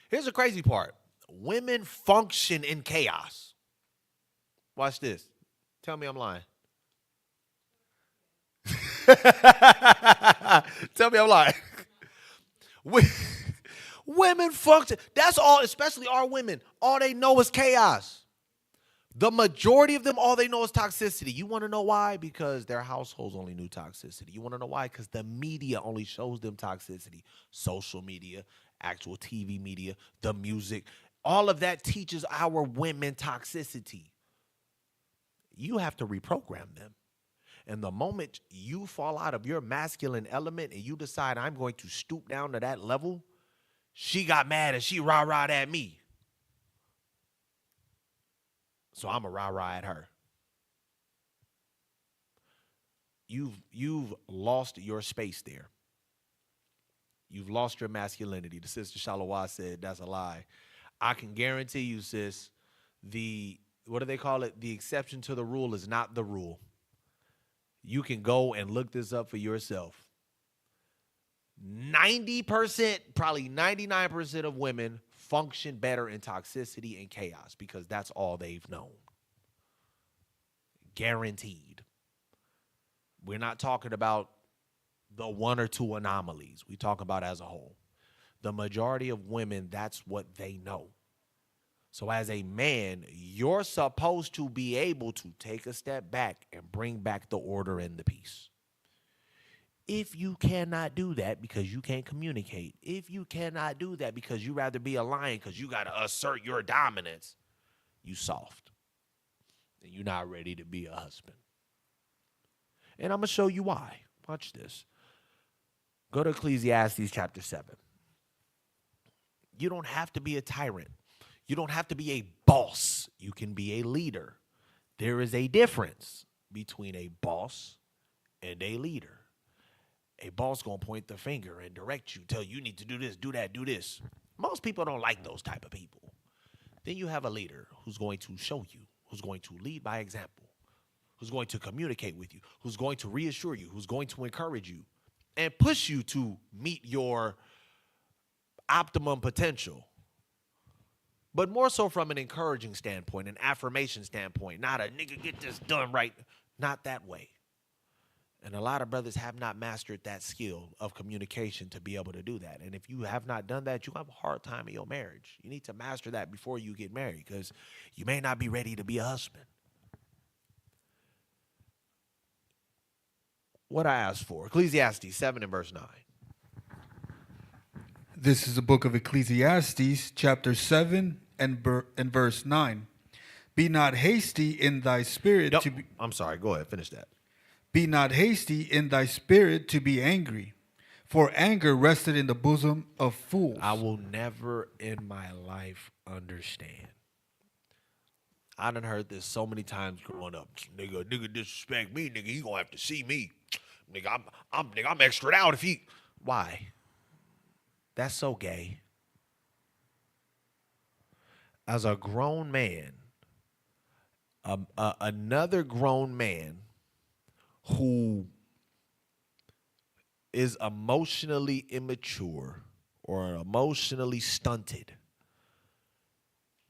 Here's the crazy part. Women function in chaos. Watch this. Tell me I'm lying. Tell me I'm lying. Women function. That's all, especially our women. All they know is chaos. The majority of them, all they know is toxicity. You want to know why? Because their households only knew toxicity. You want to know why? Because the media only shows them toxicity. Social media, actual TV media, the music. All of that teaches our women toxicity. You have to reprogram them. And the moment you fall out of your masculine element and you decide I'm going to stoop down to that level, she got mad and she rah-rah'd at me. So I'm a rah-rah at her. You've lost your space there. You've lost your masculinity. The sister Shalawah said that's a lie. I can guarantee you, sis, what do they call it? The exception to the rule is not the rule. You can go and look this up for yourself. 90%, probably 99% of women function better in toxicity and chaos because that's all they've known. Guaranteed. We're not talking about the one or two anomalies. We talk about as a whole. The majority of women, that's what they know. So as a man, you're supposed to be able to take a step back and bring back the order and the peace. If you cannot do that because you can't communicate, if you cannot do that because you rather be a lion because you got to assert your dominance, you soft. And you're not ready to be a husband. And I'm going to show you why. Watch this. Go to Ecclesiastes chapter 7. You don't have to be a tyrant. You don't have to be a boss. You can be a leader. There is a difference between a boss and a leader. A boss going to point the finger and direct you, tell you need to do this, do that, do this. Most people don't like those type of people. Then you have a leader who's going to show you, who's going to lead by example, who's going to communicate with you, who's going to reassure you, who's going to encourage you and push you to meet your optimum potential. But more so from an encouraging standpoint, an affirmation standpoint, not a nigga get this done right, not that way. And a lot of brothers have not mastered that skill of communication to be able to do that. And if you have not done that, you have a hard time in your marriage. You need to master that before you get married because you may not be ready to be a husband. What I asked for, Ecclesiastes 7 and verse 9. This is the book of Ecclesiastes, chapter 7 and verse 9. Be not hasty in thy spirit to be... I'm sorry, go ahead, finish that. Be not hasty in thy spirit to be angry, for anger rested in the bosom of fools. I will never in my life understand. I done heard this so many times growing up. Nigga disrespect me, nigga, he gonna have to see me. Nigga, I'm extra out if he... Why? That's so gay. As a grown man, another grown man who is emotionally immature or emotionally stunted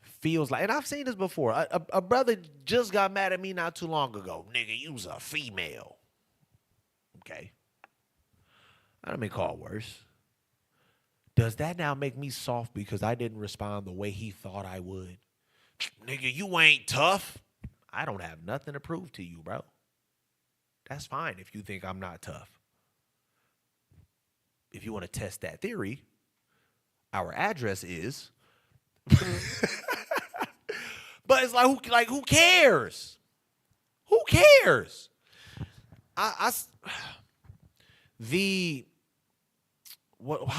feels like, and I've seen this before, a brother just got mad at me not too long ago. Nigga, you was a female. Okay. I don't mean call worse. Does that now make me soft because I didn't respond the way he thought I would? Nigga, you ain't tough. I don't have nothing to prove to you, bro. That's fine if you think I'm not tough. If you want to test that theory, our address is. But it's like who cares? Who cares? How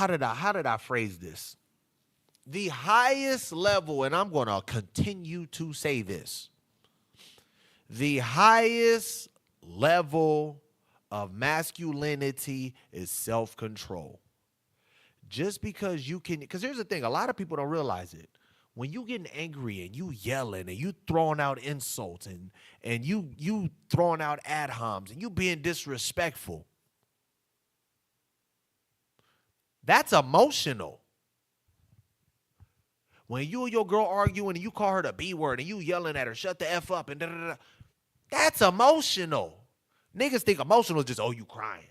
did I phrase this? The highest level, and I'm going to continue to say this. The highest level of masculinity is self-control. Just because you can, because here's the thing, a lot of people don't realize it. When you getting angry and you yelling and you throwing out insults and you throwing out ad homs and you being disrespectful, that's emotional. When you and your girl arguing and you call her the B word and you yelling at her, shut the F up and da-da-da-da, that's emotional. Niggas think emotional is just, oh, you crying.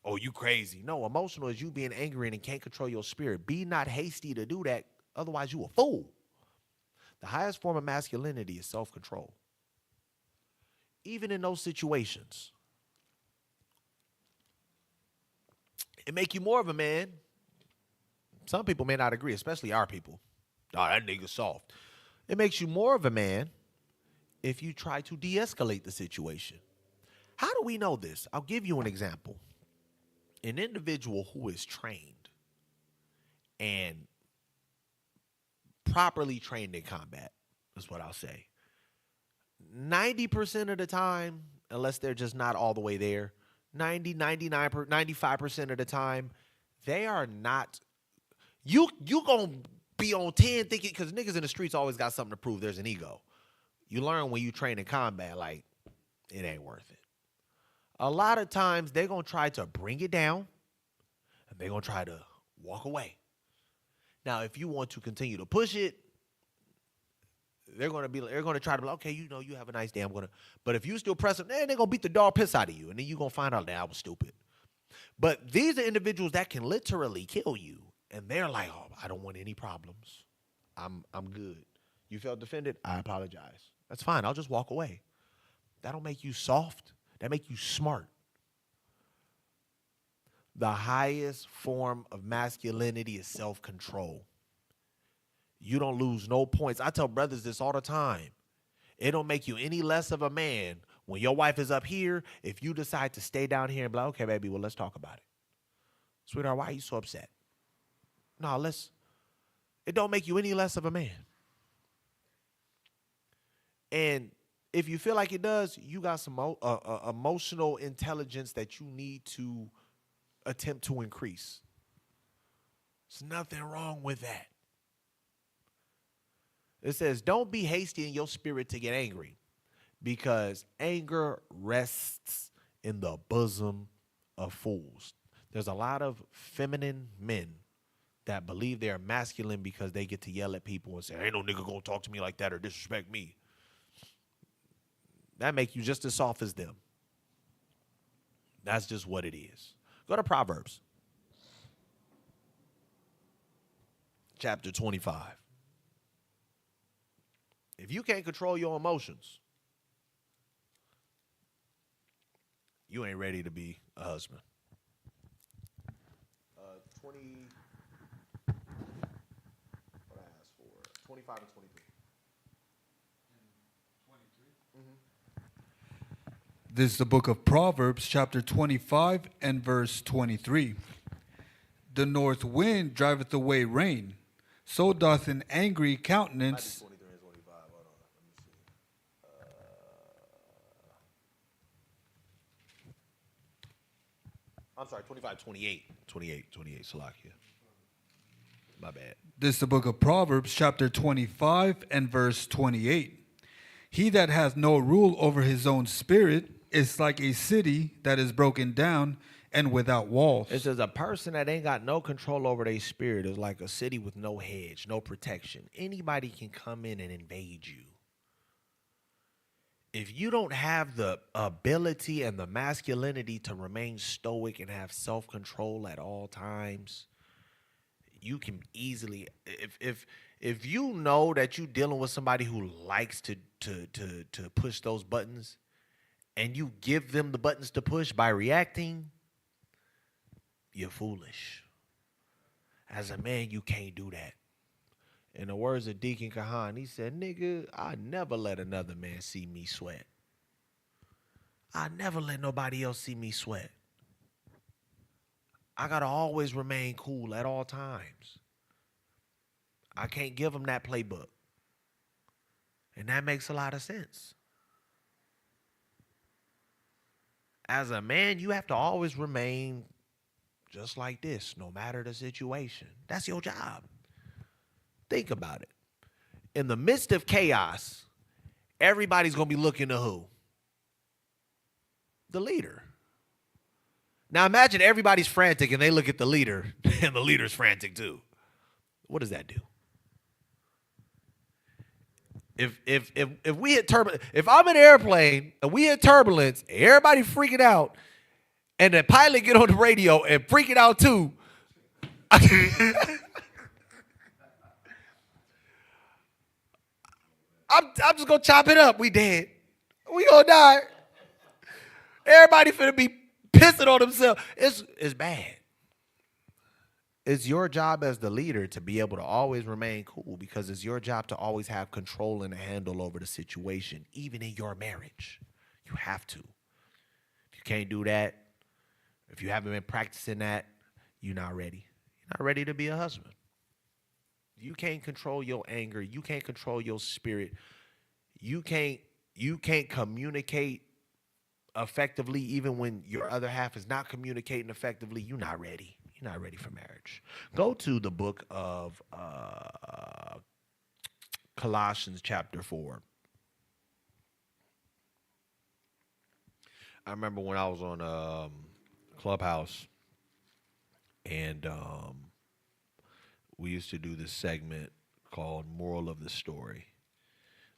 Oh, you crazy. No, emotional is you being angry and can't control your spirit. Be not hasty to do that. Otherwise, you a fool. The highest form of masculinity is self-control. Even in those situations. It make you more of a man. Some people may not agree, especially our people. Oh, that nigga soft. It makes you more of a man if you try to de-escalate the situation. How do we know this? I'll give you an example. An individual who is trained and properly trained in combat is what I'll say. 90% of the time, unless they're just not all the way there, 90, 99, 95% of the time, they are not. You gonna be on 10 thinking, because niggas in the streets always got something to prove. There's an ego. You learn when you train in combat, like, it ain't worth it. A lot of times they're gonna try to bring it down, and they're gonna try to walk away. Now, if you want to continue to push it, they're gonna try to be like, okay, you have a nice day. I'm gonna. But if you still press them, they're gonna beat the dog piss out of you, and then you're gonna find out that I was stupid. But these are individuals that can literally kill you, and they're like, oh, I don't want any problems. I'm good. You felt defended? I apologize. That's fine. I'll just walk away. That don't make you soft. That make you smart. The highest form of masculinity is self-control. You don't lose no points. I tell brothers this all the time. It don't make you any less of a man when your wife is up here if you decide to stay down here and be like, okay, baby, well, let's talk about it. Sweetheart, why are you so upset? No, it don't make you any less of a man. And if you feel like it does, you got some emotional intelligence that you need to attempt to increase. There's nothing wrong with that. It says, don't be hasty in your spirit to get angry, because anger rests in the bosom of fools. There's a lot of feminine men that believe they're masculine because they get to yell at people and say, ain't no nigga gonna talk to me like that or disrespect me. That make you just as soft as them. That's just what it is. Go to Proverbs. Chapter 25. If you can't control your emotions, you ain't ready to be a husband. 20. What I asked for? 25 and 23. This is the book of Proverbs, chapter 25 and verse 23. The north wind driveth away rain, so doth an angry countenance. 23 and 25. Hold on. Let me see. I'm sorry, 25, 28. 28, Salakia. My bad. This is the book of Proverbs, chapter 25 and verse 28. He that hath no rule over his own spirit is like a city that is broken down and without walls. It says a person that ain't got no control over their spirit is like a city with no hedge, no protection. Anybody can come in and invade you. If you don't have the ability and the masculinity to remain stoic and have self-control at all times, you can easily, if you know that you're dealing with somebody who likes to push those buttons, and you give them the buttons to push by reacting, you're foolish. As a man, you can't do that. In the words of Deacon Kahan, he said, nigga, I never let another man see me sweat. I never let nobody else see me sweat. I got to always remain cool at all times. I can't give them that playbook. And that makes a lot of sense. As a man, you have to always remain just like this, no matter the situation. That's your job. Think about it. In the midst of chaos, everybody's going to be looking to who? The leader. Now imagine everybody's frantic and they look at the leader and the leader's frantic too. What does that do? If we hit turbulence, if I'm in an airplane and we hit turbulence, everybody freaking out, and the pilot get on the radio and freaking out too, I'm just gonna chop it up. We dead. We gonna die. Everybody finna be pissing on themselves. It's bad. It's your job as the leader to be able to always remain cool, because it's your job to always have control and a handle over the situation, even in your marriage. You have to. If you can't do that, if you haven't been practicing that, you're not ready. You're not ready to be a husband. You can't control your anger. You can't control your spirit. You can't communicate effectively even when your other half is not communicating effectively. You're not ready. You're not ready for marriage. Go to the book of Colossians chapter 4. I remember when I was on Clubhouse, and we used to do this segment called Moral of the Story.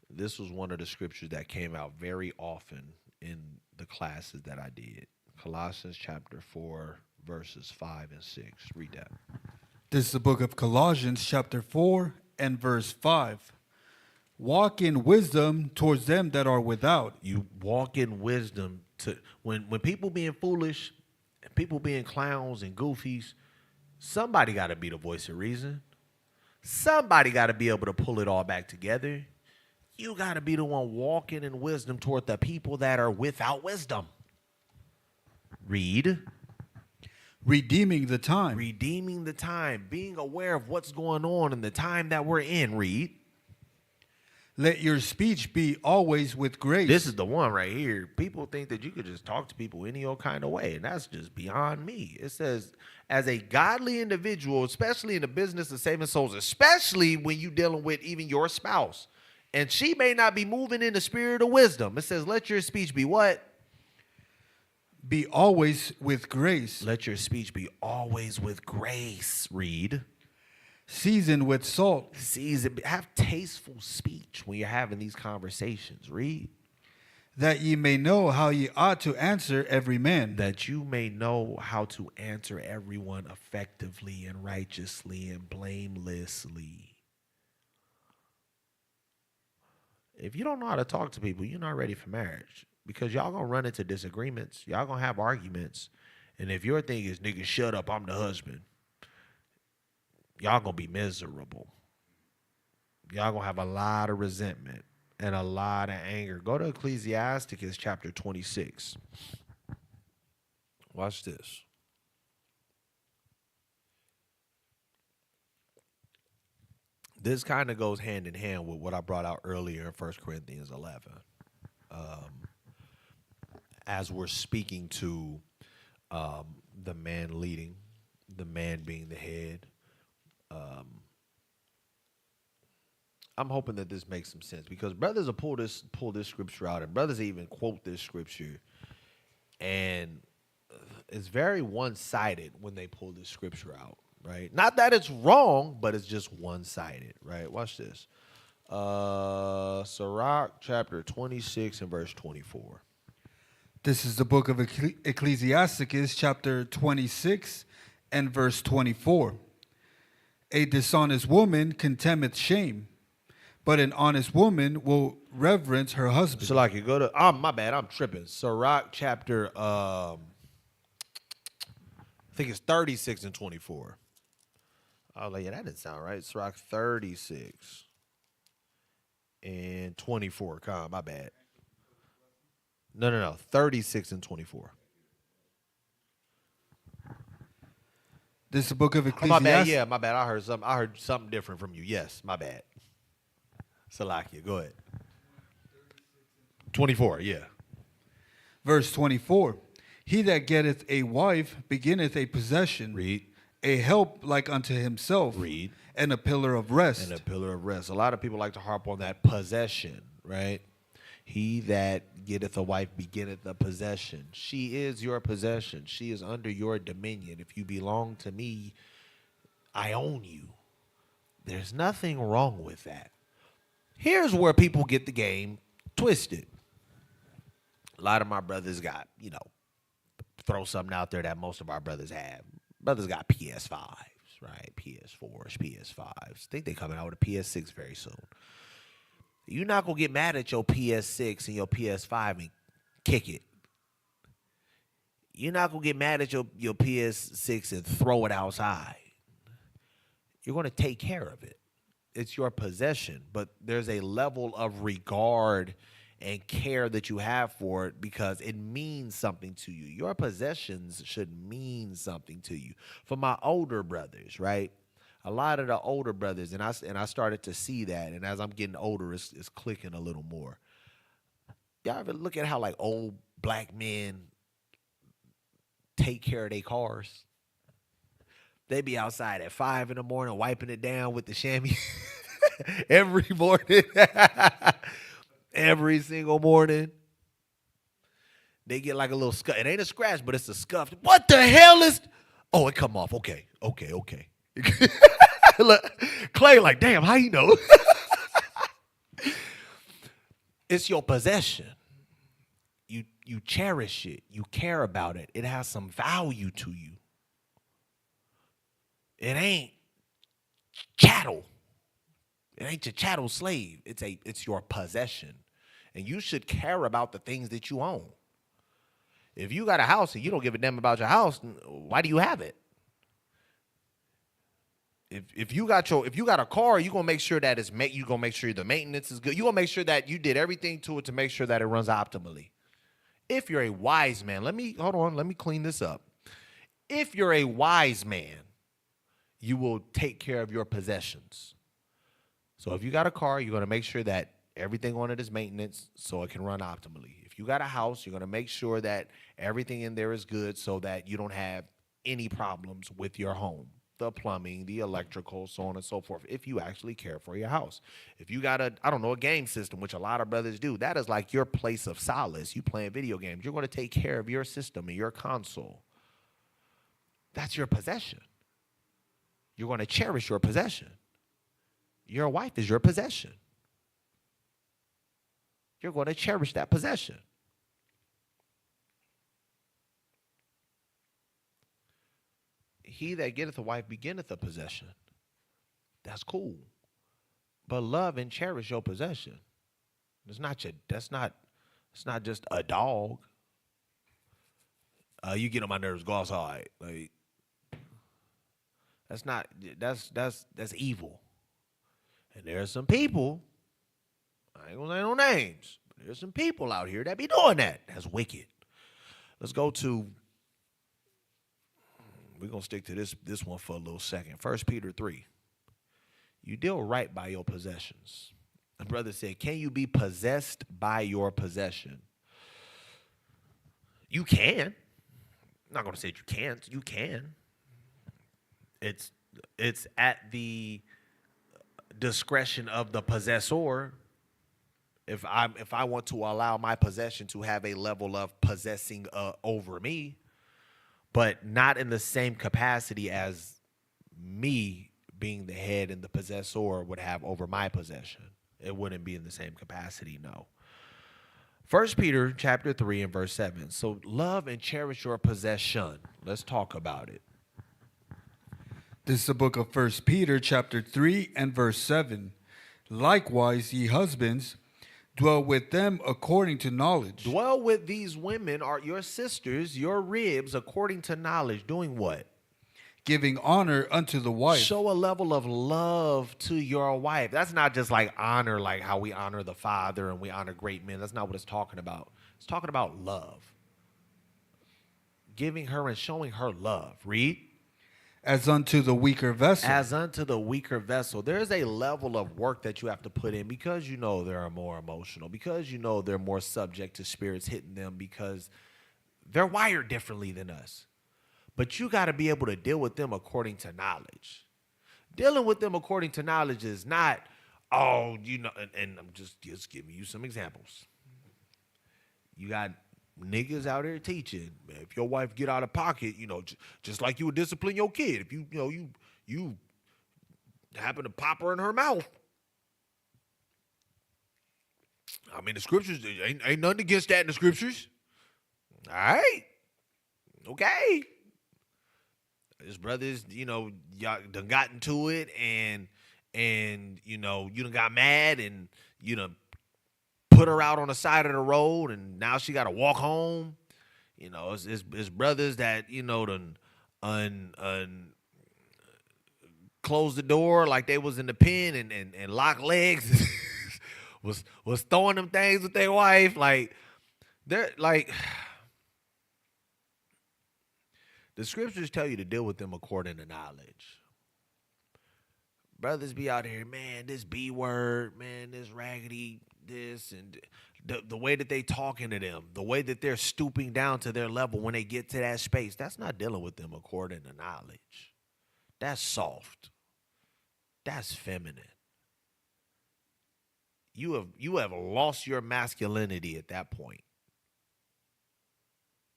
This was one of the scriptures that came out very often in the classes that I did. Colossians chapter 4, verses 5 and 6. Read that. This is the book of Colossians, chapter 4 and verse 5. Walk in wisdom towards them that are without. You walk in wisdom to when people being foolish and people being clowns and goofies, somebody got to be the voice of reason. Somebody got to be able to pull it all back together. You got to be the one walking in wisdom toward the people that are without wisdom. Read. Redeeming the time. Redeeming the time. Being aware of what's going on in the time that we're in. Read. Let your speech be always with grace. This is the one right here. People think that you could just talk to people any old kind of way, and that's just beyond me. It says, as a godly individual, especially in the business of saving souls, especially when you're dealing with even your spouse, and she may not be moving in the spirit of wisdom. It says, let your speech be what? Be always with grace. Let your speech be always with grace. Read. Seasoned with salt. Have tasteful speech when you're having these conversations. Read. That ye may know how ye ought to answer every man. That you may know how to answer everyone effectively and righteously and blamelessly. If you don't know how to talk to people, you're not ready for marriage. Because y'all going to run into disagreements. Y'all going to have arguments. And if your thing is, nigga, shut up, I'm the husband, y'all going to be miserable. Y'all going to have a lot of resentment and a lot of anger. Go to Ecclesiasticus chapter 26. Watch this. This kind of goes hand in hand with what I brought out earlier in 1 Corinthians 11. As we're speaking to the man leading, the man being the head, I'm hoping that this makes some sense, because brothers will pull this scripture out, and brothers even quote this scripture, and it's very one-sided when they pull this scripture out, right? Not that it's wrong, but it's just one-sided, right? Watch this. Sirach chapter 26 and verse 24. This is the book of Ecclesiasticus, chapter 26 and verse 24. A dishonest woman contemneth shame, but an honest woman will reverence her husband. So like you go to, my bad, I'm tripping. Sirach chapter, I think it's 36 and 24. I was like, yeah, that didn't sound right. Sirach 36 and 24. Come, my bad. No. 36 and 24. This is the book of Ecclesiastes. My bad. Yeah, my bad. I heard something different from you. Yes, my bad. Salakia, go ahead. 24, yeah. Verse 24. He that getteth a wife beginneth a possession. Read. A help like unto himself. Read. And a pillar of rest. And a pillar of rest. A lot of people like to harp on that possession, right? He that getteth a wife beginneth a possession. She is your possession. She is under your dominion. If you belong to me, I own you. There's nothing wrong with that. Here's where people get the game twisted. A lot of my brothers got, throw something out there that most of our brothers have. Brothers got PS5s, right? PS4s, PS5s. I think they're coming out with a PS6 very soon. You're not going to get mad at your PS6 and your PS5 and kick it. You're not going to get mad at your PS6 and throw it outside. You're going to take care of it. It's your possession, but there's a level of regard and care that you have for it because it means something to you. Your possessions should mean something to you. For my older brothers, right? A lot of the older brothers, and I started to see that, and as I'm getting older, it's clicking a little more. Y'all ever look at how like old black men take care of their cars? They be outside at 5 in the morning wiping it down with the chamois every morning. Every single morning. They get like a little scuff. It ain't a scratch, but it's a scuff. What the hell is? Oh, it come off. Okay. Look, Clay, like, damn, how you know? It's your possession. You cherish it. You care about it. It has some value to you. It ain't chattel. It ain't your chattel slave. It's your possession. And you should care about the things that you own. If you got a house and you don't give a damn about your house, why do you have it? If you got a car, you're gonna make sure that you're gonna make sure the maintenance is good. You're gonna make sure that you did everything to it to make sure that it runs optimally. If you're a wise man, let me clean this up. If you're a wise man, you will take care of your possessions. So if you got a car, you're gonna make sure that everything on it is maintenance so it can run optimally. If you got a house, you're gonna make sure that everything in there is good so that you don't have any problems with your home. The plumbing, the electrical, so on and so forth, if you actually care for your house. If you got a game system, which a lot of brothers do, that is like your place of solace. You playing video games. You're going to take care of your system and your console. That's your possession. You're going to cherish your possession. Your wife is your possession. You're going to cherish that possession. He that getteth a wife beginneth a possession. That's cool. But love and cherish your possession. It's not just a dog. You get on my nerves, go outside. Like that's evil. And there are some people, I ain't gonna say no names, but there's some people out here that be doing that. That's wicked. Let's go to we're going to stick to this one for a little second. 1 Peter 3. You deal right by your possessions. The brother said, can you be possessed by your possession? You can. I'm not going to say you can't. You can. It's at the discretion of the possessor. If I want to allow my possession to have a level of possessing over me, but not in the same capacity as me being the head and the possessor would have over my possession. It wouldn't be in the same capacity, no. 1 Peter chapter 3 and verse 7. So love and cherish your possession. Let's talk about it. This is the book of 1 Peter chapter 3 and verse 7. Likewise, ye husbands, dwell with them according to knowledge. Dwell with these women, are your sisters, your ribs, according to knowledge. Doing what? Giving honor unto the wife. Show a level of love to your wife. That's not just like honor, like how we honor the father and we honor great men. That's not what it's talking about. It's talking about love. Giving her and showing her love. Read. As unto the weaker vessel. As unto the weaker vessel. There's a level of work that you have to put in because you know they're more emotional, because you know they're more subject to spirits hitting them, because they're wired differently than us. But you got to be able to deal with them according to knowledge. Dealing with them according to knowledge is not, and I'm just giving you some examples. You got niggas out here teaching, man, if your wife get out of pocket, just like you would discipline your kid. If you happen to pop her in her mouth. I mean, the scriptures, ain't nothing against that in the scriptures. All right. Okay. His brothers, y'all done got into it and you done got mad and put her out on the side of the road, and now she got to walk home. It's brothers that done closed the door like they was in the pen and locked legs, was throwing them things with their wife. Like they're like, the scriptures tell you to deal with them according to knowledge. Brothers be out here, man, this B word, man, this raggedy, this, and the way that they talking to them, the way that they're stooping down to their level when they get to that space, that's not dealing with them according to knowledge. That's soft. That's feminine. You have lost your masculinity at that point.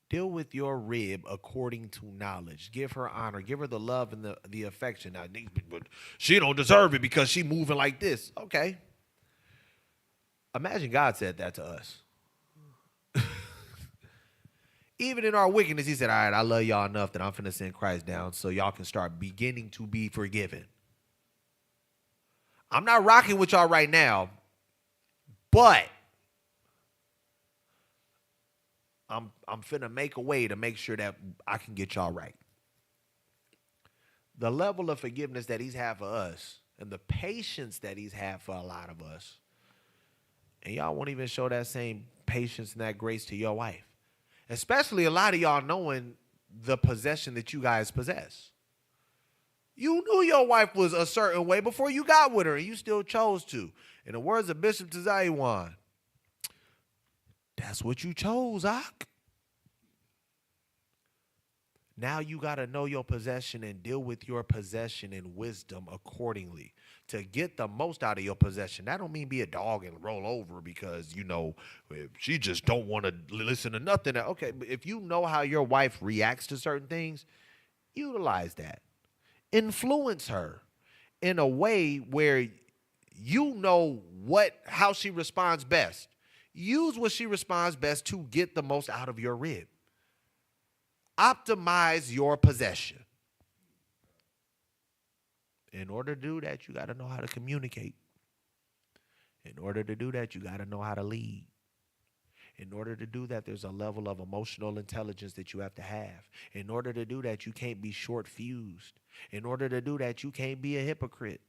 Deal with your rib according to knowledge. Give her honor. Give her the love and the affection. Now, but she don't deserve it because she moving like this. Okay. Imagine God said that to us. Even in our wickedness, he said, all right, I love y'all enough that I'm finna send Christ down so y'all can start beginning to be forgiven. I'm not rocking with y'all right now, but I'm finna make a way to make sure that I can get y'all right. The level of forgiveness that he's had for us and the patience that he's had for a lot of us, and y'all won't even show that same patience and that grace to your wife. Especially a lot of y'all knowing the possession that you guys possess. You knew your wife was a certain way before you got with her, and you still chose to. In the words of Bishop Tazaiwan, that's what you chose, Ak. Now you got to know your possession and deal with your possession in wisdom accordingly to get the most out of your possession. That don't mean be a dog and roll over because, you know, if she just don't want to listen to nothing. Okay, but if you know how your wife reacts to certain things, utilize that. Influence her in a way where you know how she responds best. Use what she responds best to get the most out of your rib. Optimize your possession. In order to do that, you got to know how to communicate. In order to do that, you got to know how to lead. In order to do that, there's a level of emotional intelligence that you have to have. In order to do that, you can't be short-fused. In order to do that, you can't be a hypocrite.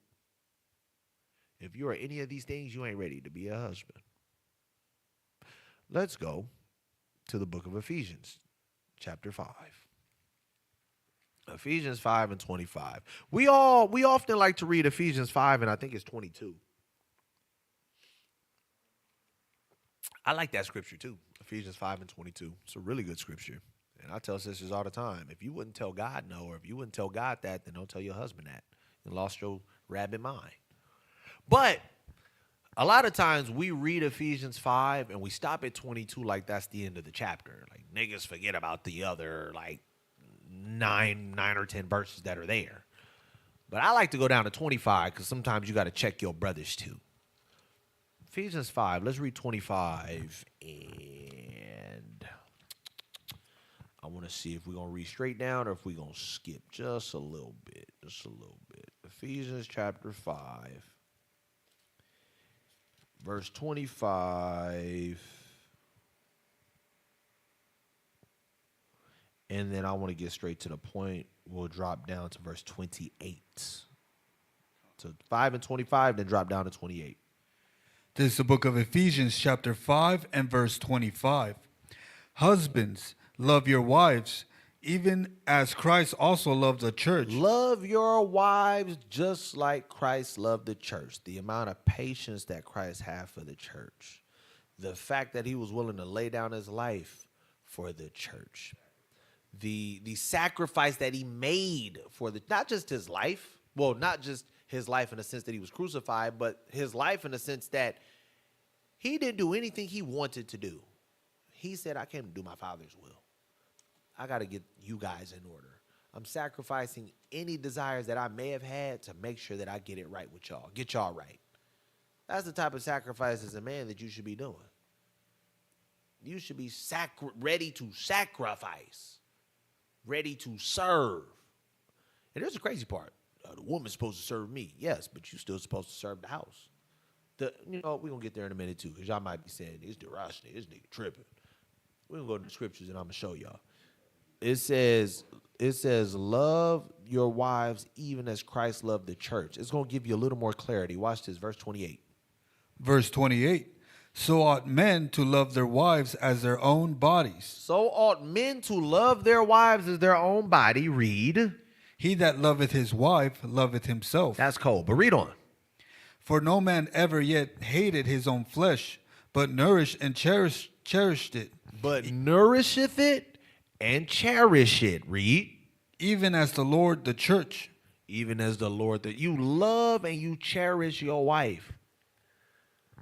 If you are any of these things, you ain't ready to be a husband. Let's go to the book of Ephesians, chapter 5. Ephesians 5 and 25. We often like to read Ephesians 5, and I think it's 22. I like that scripture too, Ephesians 5 and 22. It's a really good scripture. And I tell sisters all the time, if you wouldn't tell God no, or if you wouldn't tell God that, then don't tell your husband that. You lost your rabbit mind. But a lot of times we read Ephesians 5 and we stop at 22 like that's the end of the chapter. Like niggas forget about the other like nine or 10 verses that are there. But I like to go down to 25 because sometimes you got to check your brothers too. Ephesians 5, let's read 25, and I want to see if we're going to read straight down or if we're going to skip just a little bit, Ephesians chapter 5, verse 25, and then I want to get straight to the point. We'll drop down to verse 28. So 5 and 25, then drop down to 28. This is the book of Ephesians, chapter 5 and verse 25. Husbands, love your wives, even as Christ also loved the church. Love your wives just like Christ loved the church. The amount of patience that Christ had for the church. The fact that he was willing to lay down his life for the church. The sacrifice that he made for not just his life, well, not just his life in the sense that he was crucified, but his life in the sense that he didn't do anything he wanted to do. He said, I came to do my Father's will. I got to get you guys in order. I'm sacrificing any desires that I may have had to make sure that I get it right with y'all, get y'all right. That's the type of sacrifice as a man that you should be doing. You should be ready to sacrifice, ready to serve. And here's the crazy part. The woman's supposed to serve me. Yes, but you're still supposed to serve the house. We're going to get there in a minute, too, because y'all might be saying, this Darash, this nigga tripping. We're going to go to the scriptures, and I'm going to show y'all. It says, love your wives even as Christ loved the church. It's going to give you a little more clarity. Watch this, verse 28. Verse 28. So ought men to love their wives as their own bodies. So ought men to love their wives as their own body. Read. He that loveth his wife loveth himself. That's cold, but read on. For no man ever yet hated his own flesh, but nourished and cherished it. But nourisheth it and cherish it. Read. Even as the Lord the church. Even as the Lord, that you love and you cherish your wife.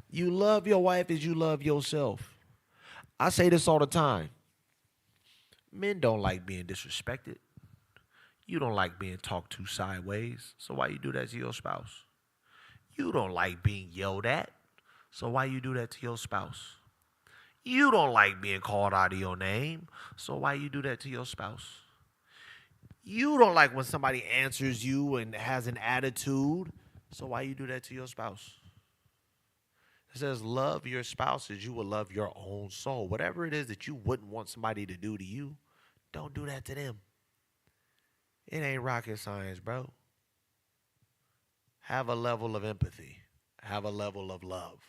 You love your wife as you love yourself. I say this all the time. Men don't like being disrespected. You don't like being talked to sideways. So why you do that to your spouse? You don't like being yelled at. So why you do that to your spouse? You don't like being called out of your name. So why you do that to your spouse? You don't like when somebody answers you and has an attitude. So why you do that to your spouse? It says love your spouse as you would love your own soul. Whatever it is that you wouldn't want somebody to do to you, don't do that to them. It ain't rocket science, bro. Have a level of empathy. Have a level of love.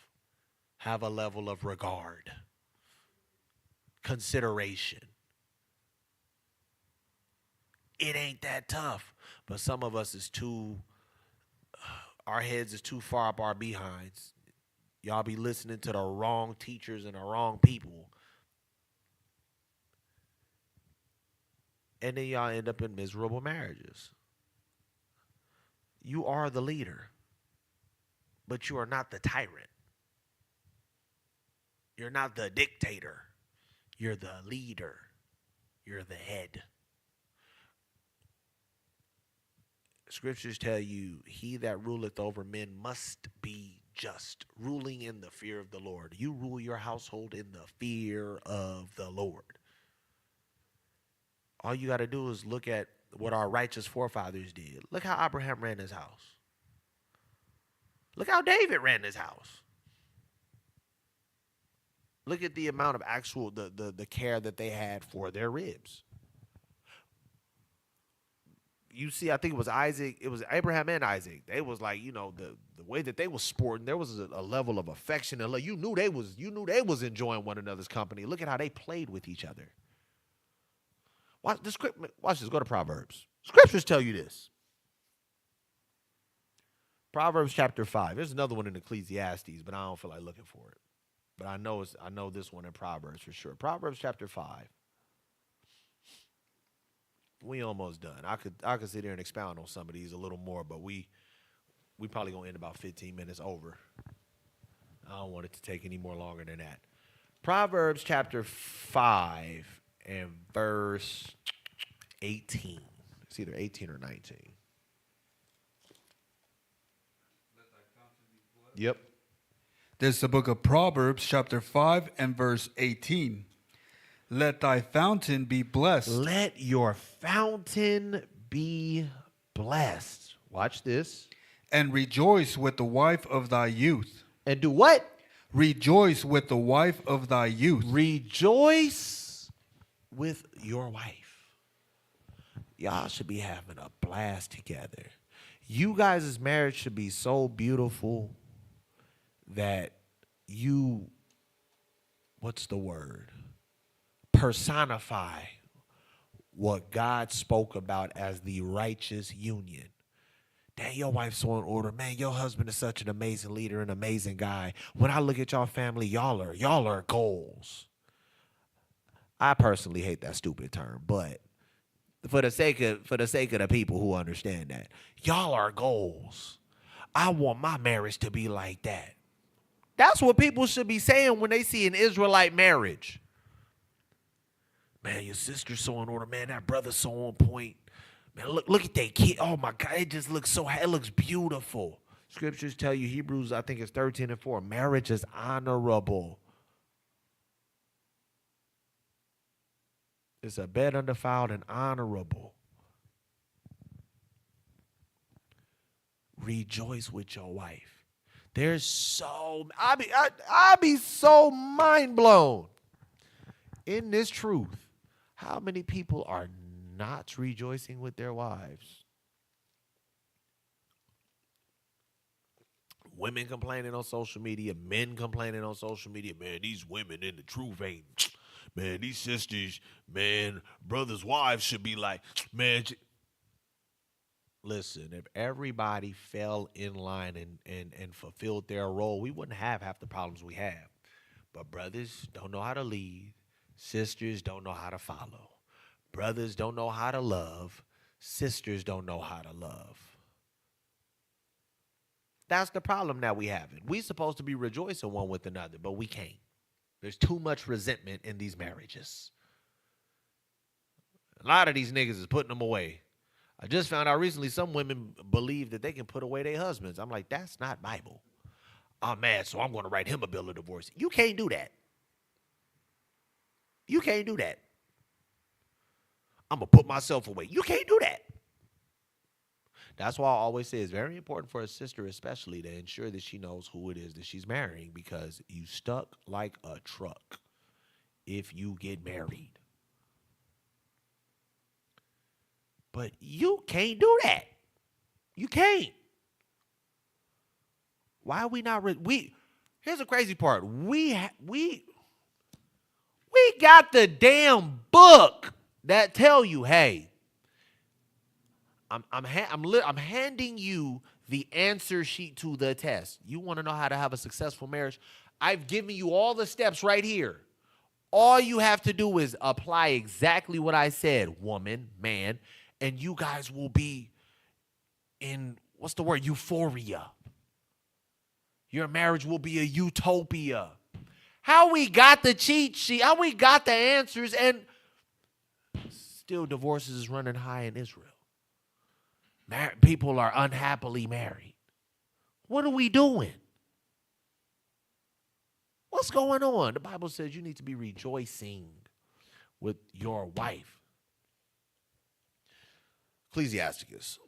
Have a level of regard. Consideration. It ain't that tough. But some of us is too, our heads is too far up our behinds. Y'all be listening to the wrong teachers and the wrong people. And then y'all end up in miserable marriages. You are the leader, but you are not the tyrant. You're not the dictator. You're the leader. You're the head. Scriptures tell you, he that ruleth over men must be just, ruling in the fear of the Lord. You rule your household in the fear of the Lord. All you got to do is look at what our righteous forefathers did. Look how Abraham ran his house. Look how David ran his house. Look at the amount of actual, the care that they had for their ribs. You see, I think it was Isaac, it was Abraham and Isaac. They was like, the way that they was sporting, there was a level of affection and love. You knew they was enjoying one another's company. Look at how they played with each other. Watch this. Go to Proverbs. Scriptures tell you this. Proverbs chapter 5. There's another one in Ecclesiastes, but I don't feel like looking for it. But I know this one in Proverbs for sure. Proverbs chapter 5. We almost done. I could sit here and expound on some of these a little more, but we probably gonna end about 15 minutes over. I don't want it to take any more longer than that. Proverbs chapter 5 and verse 18. It's either 18 or 19. Yep. This is the book of Proverbs, chapter 5 and verse 18. Let thy fountain be blessed. Let your fountain be blessed. Watch this. And rejoice with the wife of thy youth. And do what? Rejoice with the wife of thy youth. Rejoice with your wife. Y'all should be having a blast together. You guys' marriage should be so beautiful that you, what's the word? Personify what God spoke about as the righteous union. Dang, your wife's so in order. Man, your husband is such an amazing leader, an amazing guy. When I look at y'all family, y'all are goals. I personally hate that stupid term, but for the sake of the people who understand that, y'all are goals. I want my marriage to be like that. That's what people should be saying when they see an Israelite marriage. Man, your sister's so in order. Man, that brother's so on point. Man, look at that kid. Oh, my God, it just looks it looks beautiful. Scriptures tell you, Hebrews, I think it's 13 and 4, marriage is honorable. It's a bed undefiled and honorable. Rejoice with your wife. I be so mind blown in this truth. How many people are not rejoicing with their wives? Women complaining on social media, men complaining on social media. Man, these women in the truth ain't. Man, these sisters, man, brothers' wives should be like, man. Listen, if everybody fell in line and fulfilled their role, we wouldn't have half the problems we have. But brothers don't know how to lead. Sisters don't know how to follow. Brothers don't know how to love. Sisters don't know how to love. That's the problem that we have. We supposed to be rejoicing one with another, but we can't. There's too much resentment in these marriages. A lot of these niggas is putting them away. I just found out recently some women believe that they can put away their husbands. I'm like, that's not Bible. I'm mad, so I'm going to write him a bill of divorce. You can't do that. You can't do that. I'm going to put myself away. You can't do that. That's why I always say it's very important for a sister especially to ensure that she knows who it is that she's marrying, because you stuck like a truck if you get married. But you can't do that. You can't. Why are we not? Here's the crazy part. We got the damn book that tell you, hey, I'm handing you the answer sheet to the test. You want to know how to have a successful marriage? I've given you all the steps right here. All you have to do is apply exactly what I said, woman, man, and you guys will be in, what's the word, euphoria. Your marriage will be a utopia. How we got the cheat sheet, how we got the answers, and still divorces is running high in Israel. People are unhappily married. What are we doing? What's going on? The Bible says you need to be rejoicing with your wife. Ecclesiasticus.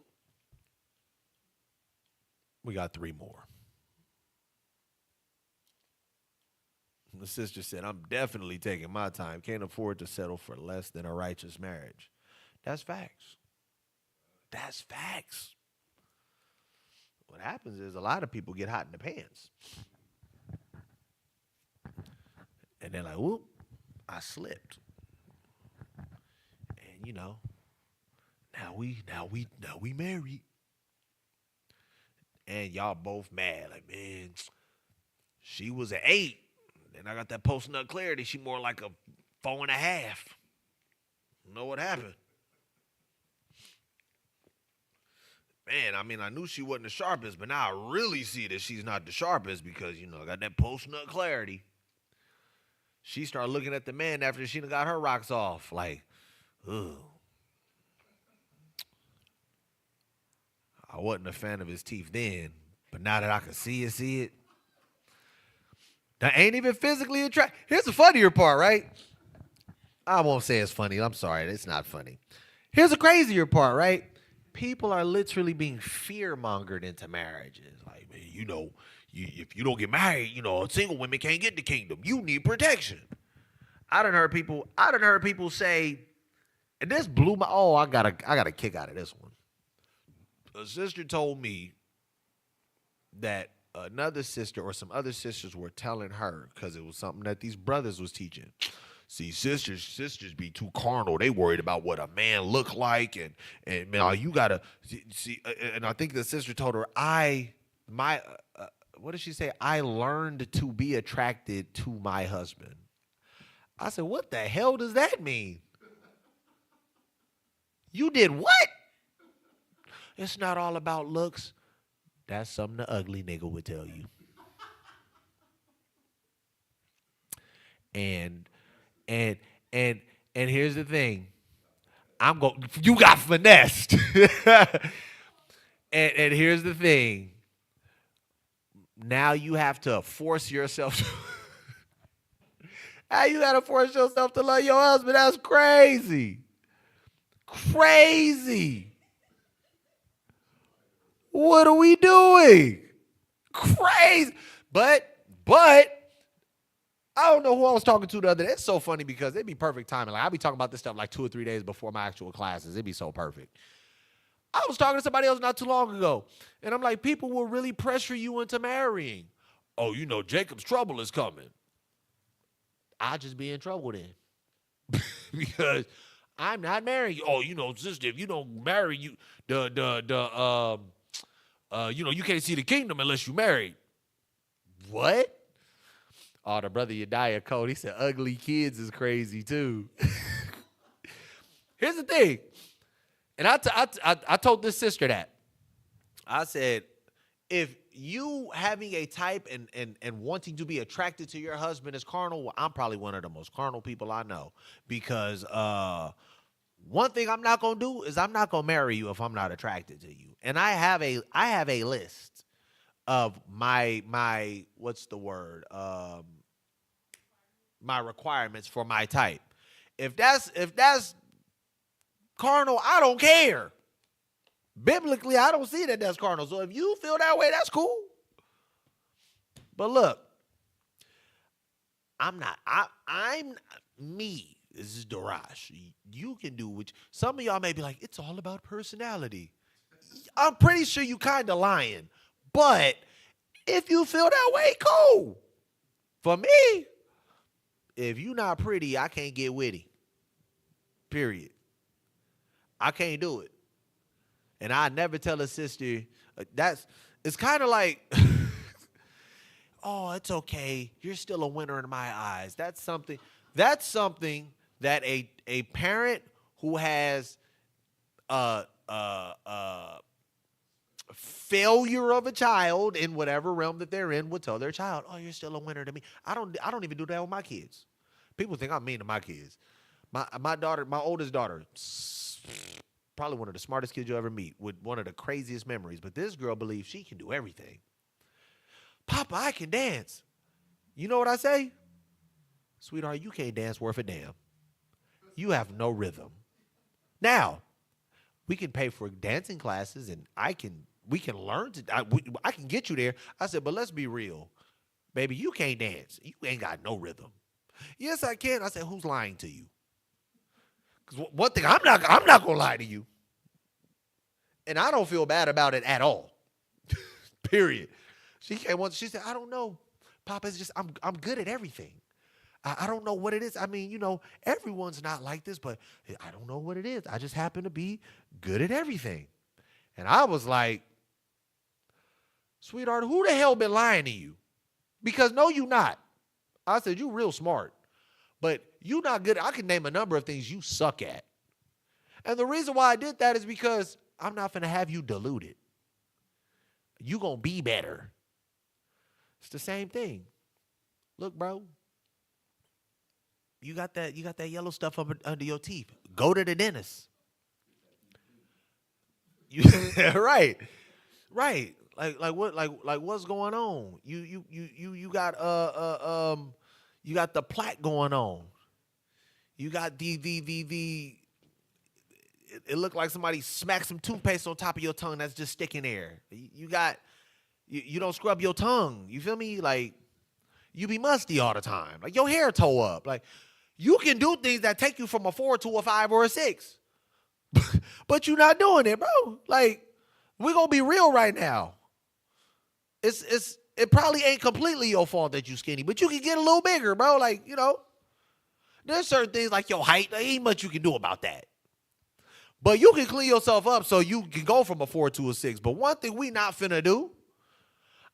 We got 3 more. The sister said, I'm definitely taking my time. Can't afford to settle for less than a righteous marriage. That's facts. That's facts. What happens is a lot of people get hot in the pants. And they're like, whoop, I slipped. And now we married. And y'all both mad. Like, man, she was an 8. Then I got that post-nut clarity. She more like a 4.5. You know what happened? Man, I knew she wasn't the sharpest, but now I really see that she's not the sharpest because, I got that post-nut clarity. She started looking at the man after she done got her rocks off. Like, ugh. I wasn't a fan of his teeth then, but now that I can see it. That ain't even physically attractive. Here's the funnier part, right? I won't say it's funny. I'm sorry. It's not funny. Here's the crazier part, right? People are literally being fear-mongered into marriages. Like, man, if you don't get married, single women can't get the kingdom. You need protection. I done heard people say, and this blew my, I got a kick out of this one. A sister told me that another sister or some other sisters were telling her, because it was something that these brothers was teaching. See, sisters be too carnal. They worried about what a man look like, and man, you gotta see. And I think the sister told her, what did she say? I learned to be attracted to my husband. I said, what the hell does that mean? You did what? It's not all about looks. That's something the ugly nigga would tell you. And here's the thing. You got finessed. and here's the thing. Now you have to force yourself now you gotta force yourself to love your husband. That's crazy. Crazy. What are we doing? Crazy. But I don't know who I was talking to the other day. It's so funny because it'd be perfect timing. Like, I'll be talking about this stuff like 2 or 3 days before my actual classes. It'd be so perfect. I was talking to somebody else not too long ago, and I'm like, people will really pressure you into marrying. Oh, Jacob's trouble is coming. I'll just be in trouble then. Because I'm not married. Oh, sister, if you don't marry, you you can't see the kingdom unless you married. What? Oh, the brother Yahawah code. He said ugly kids is crazy too. Here's the thing. And I told this sister that. I said, if you having a type and wanting to be attracted to your husband is carnal, well, I'm probably one of the most carnal people I know, because one thing I'm not gonna do is I'm not gonna marry you if I'm not attracted to you. And I have a list of my what's the word? My requirements for my type. If that's carnal, I don't care. Biblically, I don't see that that's carnal. So if you feel that way, that's cool. But look, I'm me. This is Darash. You can do what some of y'all may be like, it's all about personality. I'm pretty sure you kind of lying. But if you feel that way, cool. For me, if you not pretty, I can't get witty. Period. I can't do it. And I never tell a sister, it's kind of like, oh, it's okay. You're still a winner in my eyes. That's something that a parent who has failure of a child in whatever realm that they're in would tell their child, oh, you're still a winner to me. I don't even do that with my kids. People think I'm mean to my kids. My daughter, my oldest daughter, probably one of the smartest kids you'll ever meet, with one of the craziest memories. But this girl believes she can do everything. Papa, I can dance. You know what I say? Sweetheart, you can't dance worth a damn. You have no rhythm. Now, we can pay for dancing classes, and we can learn I can get you there. I said, but let's be real. Baby, you can't dance. You ain't got no rhythm. Yes, I can. I said, who's lying to you? Because one thing, I'm not gonna lie to you. And I don't feel bad about it at all. Period. She came once, she said, I don't know. Papa, it's just I'm good at everything. I don't know what it is. I mean, everyone's not like this, but I don't know what it is. I just happen to be good at everything. And I was like, sweetheart, who the hell been lying to you? Because no, you not. I said, you real smart, but you not good. I can name a number of things you suck at. And the reason why I did that is because I'm not finna have you deluded. You gonna be better. It's the same thing. Look, bro. You got that yellow stuff under your teeth. Go to the dentist. Right. Like what's going on? You got you got the plaque going on. You got the it looked like somebody smacked some toothpaste on top of your tongue that's just sticking there. You don't scrub your tongue. You feel me? Like, you be musty all the time. Like, your hair toe up. Like, you can do things that take you from a 4 to a 5 or a 6. But you're not doing it, bro. Like, we're going to be real right now. It probably ain't completely your fault that you skinny, but you can get a little bigger, bro. Like, there's certain things like your height. There ain't much you can do about that. But you can clean yourself up so you can go from a 4 to a 6. But one thing we not finna do,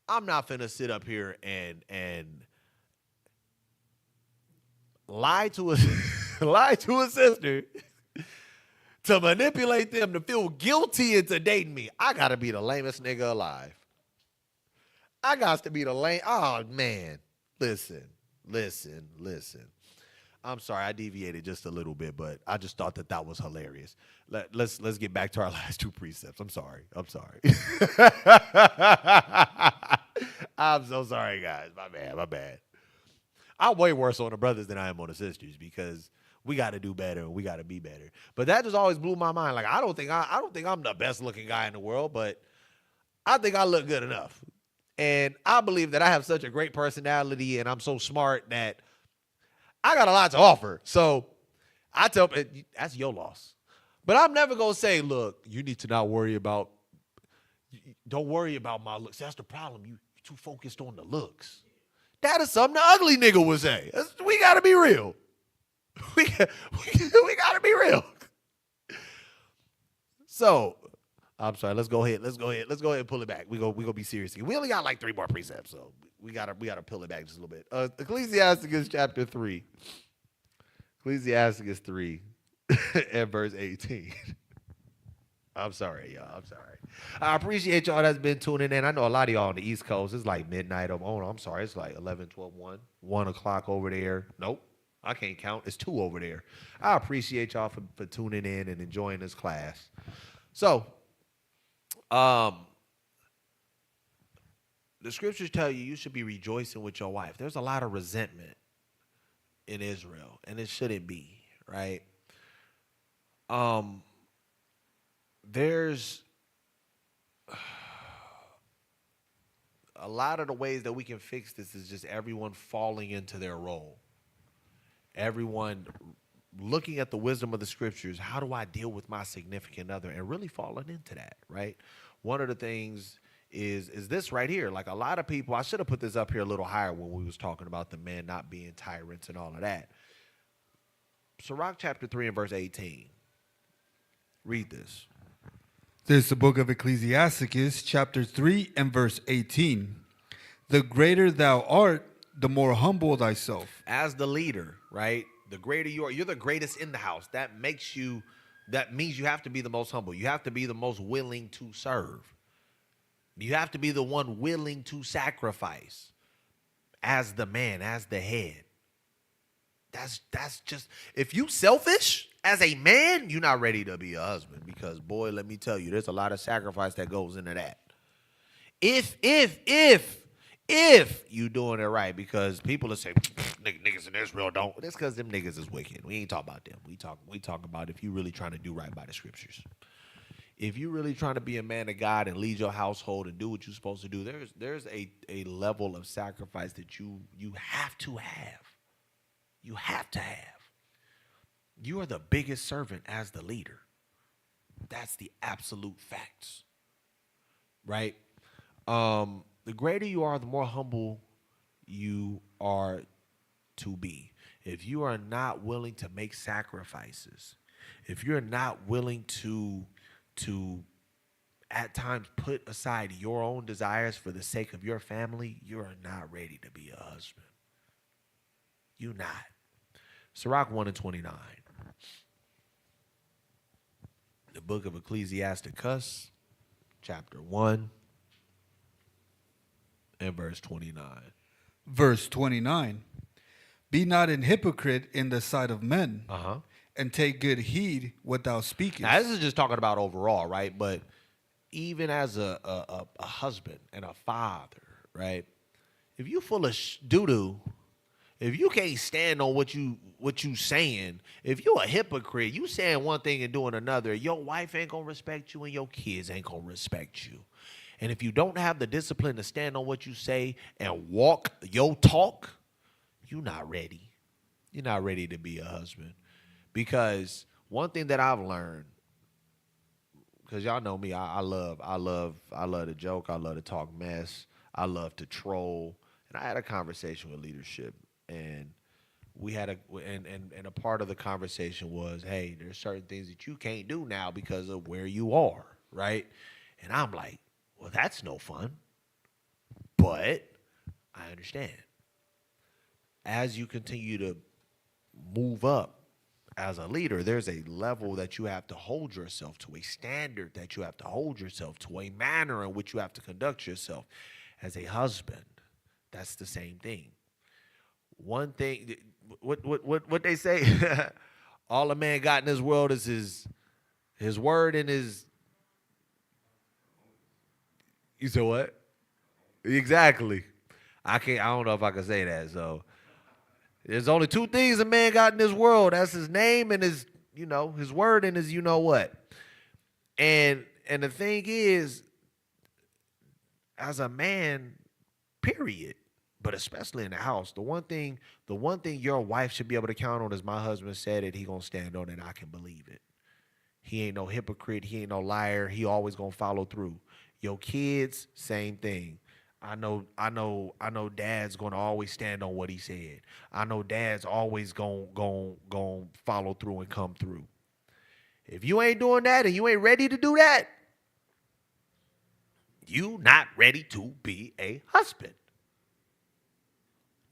I'm not finna sit up here and lie to a sister to manipulate them to feel guilty into dating me. I gotta be the lamest nigga alive. I got to be the lame. Oh man, listen. I'm sorry, I deviated just a little bit, but I just thought that was hilarious. Let's get back to our last 2 precepts. I'm sorry. I'm so sorry, guys. My bad. I'm way worse on the brothers than I am on the sisters because we got to do better and we got to be better. But that just always blew my mind. Like, I don't think I'm the best looking guy in the world, but I think I look good enough. And I believe that I have such a great personality and I'm so smart that I got a lot to offer. So I tell people, that's your loss. But I'm never going to say, look, you need to don't worry about my looks. That's the problem. You're too focused on the looks. That is something the ugly nigga would say. We got to be real. We got to be real. So, I'm sorry. Let's go ahead and pull it back. We go be serious. We only got like 3 more precepts, so we gotta pull it back just a little bit. Ecclesiasticus chapter 3. Ecclesiasticus 3 and verse 18. I'm sorry, y'all. I'm sorry. I appreciate y'all that's been tuning in. I know a lot of y'all on the East Coast. It's like midnight. I'm sorry. It's like 11, 12, 1 o'clock over there. Nope. I can't count. It's 2 over there. I appreciate y'all for tuning in and enjoying this class. So, the scriptures tell you should be rejoicing with your wife. There's a lot of resentment in Israel, and it shouldn't be, right? There's a lot of the ways that we can fix this is just everyone falling into their role. Everyone looking at the wisdom of the scriptures. How do I deal with my significant other? And really falling into that, right? One of the things is this right here. Like a lot of people, I should have put this up here a little higher when we was talking about the men not being tyrants and all of that. Sirach chapter 3 and verse 18. Read this. This is the book of Ecclesiasticus, chapter 3 and verse 18. The greater thou art, the more humble thyself. As the leader, right? The greater you are, you're the greatest in the house. That means you have to be the most humble. You have to be the most willing to serve. You have to be the one willing to sacrifice as the man, as the head. That's just, if you selfish as a man, you're not ready to be a husband because, boy, let me tell you, there's a lot of sacrifice that goes into that. If you doing it right, because people are saying niggas in Israel don't. That's because them niggas is wicked. We ain't talk about them. We talk about if you really trying to do right by the scriptures. If you really trying to be a man of God and lead your household and do what you're supposed to do, there's a level of sacrifice that you have to have. You have to have. You are the biggest servant as the leader. That's the absolute facts. Right? The greater you are, the more humble you are to be. If you are not willing to make sacrifices, if you're not willing to at times put aside your own desires for the sake of your family, you are not ready to be a husband. You're not. Sirach 1 and 29. The book of Ecclesiasticus, chapter 1 and verse 29. Verse 29. Be not an hypocrite in the sight of men, and take good heed what thou speakest. Now, this is just talking about overall, right? But even as a husband and a father, right? If you full of doo-doo, if you can't stand on what you saying, if you a hypocrite, you saying one thing and doing another, your wife ain't gonna respect you and your kids ain't gonna respect you. And if you don't have the discipline to stand on what you say and walk your talk, you're not ready. You're not ready to be a husband. Because one thing that I've learned, because y'all know me, I love to joke, I love to talk mess, I love to troll. And I had a conversation with leadership, and we had a part of the conversation was, hey, there's certain things that you can't do now because of where you are, right? And I'm like, well, that's no fun. But I understand. As you continue to move up as a leader, there's a level that you have to hold yourself to, a standard that you have to hold yourself to, a manner in which you have to conduct yourself. As a husband, that's the same thing. One thing, what they say, all a man got in this world is his word and his. You said what? Exactly. I don't know if I can say that. So there's only two things a man got in this world. That's his name and his word and his what. And the thing is, as a man, period, but especially in the house, the one thing your wife should be able to count on is my husband said it, he gonna stand on it, and I can believe it. He ain't no hypocrite, he ain't no liar, he always gonna follow through. Your kids, same thing. I know dad's gonna always stand on what he said. I know dad's always gonna follow through and come through. If you ain't doing that and you ain't ready to do that, you not ready to be a husband.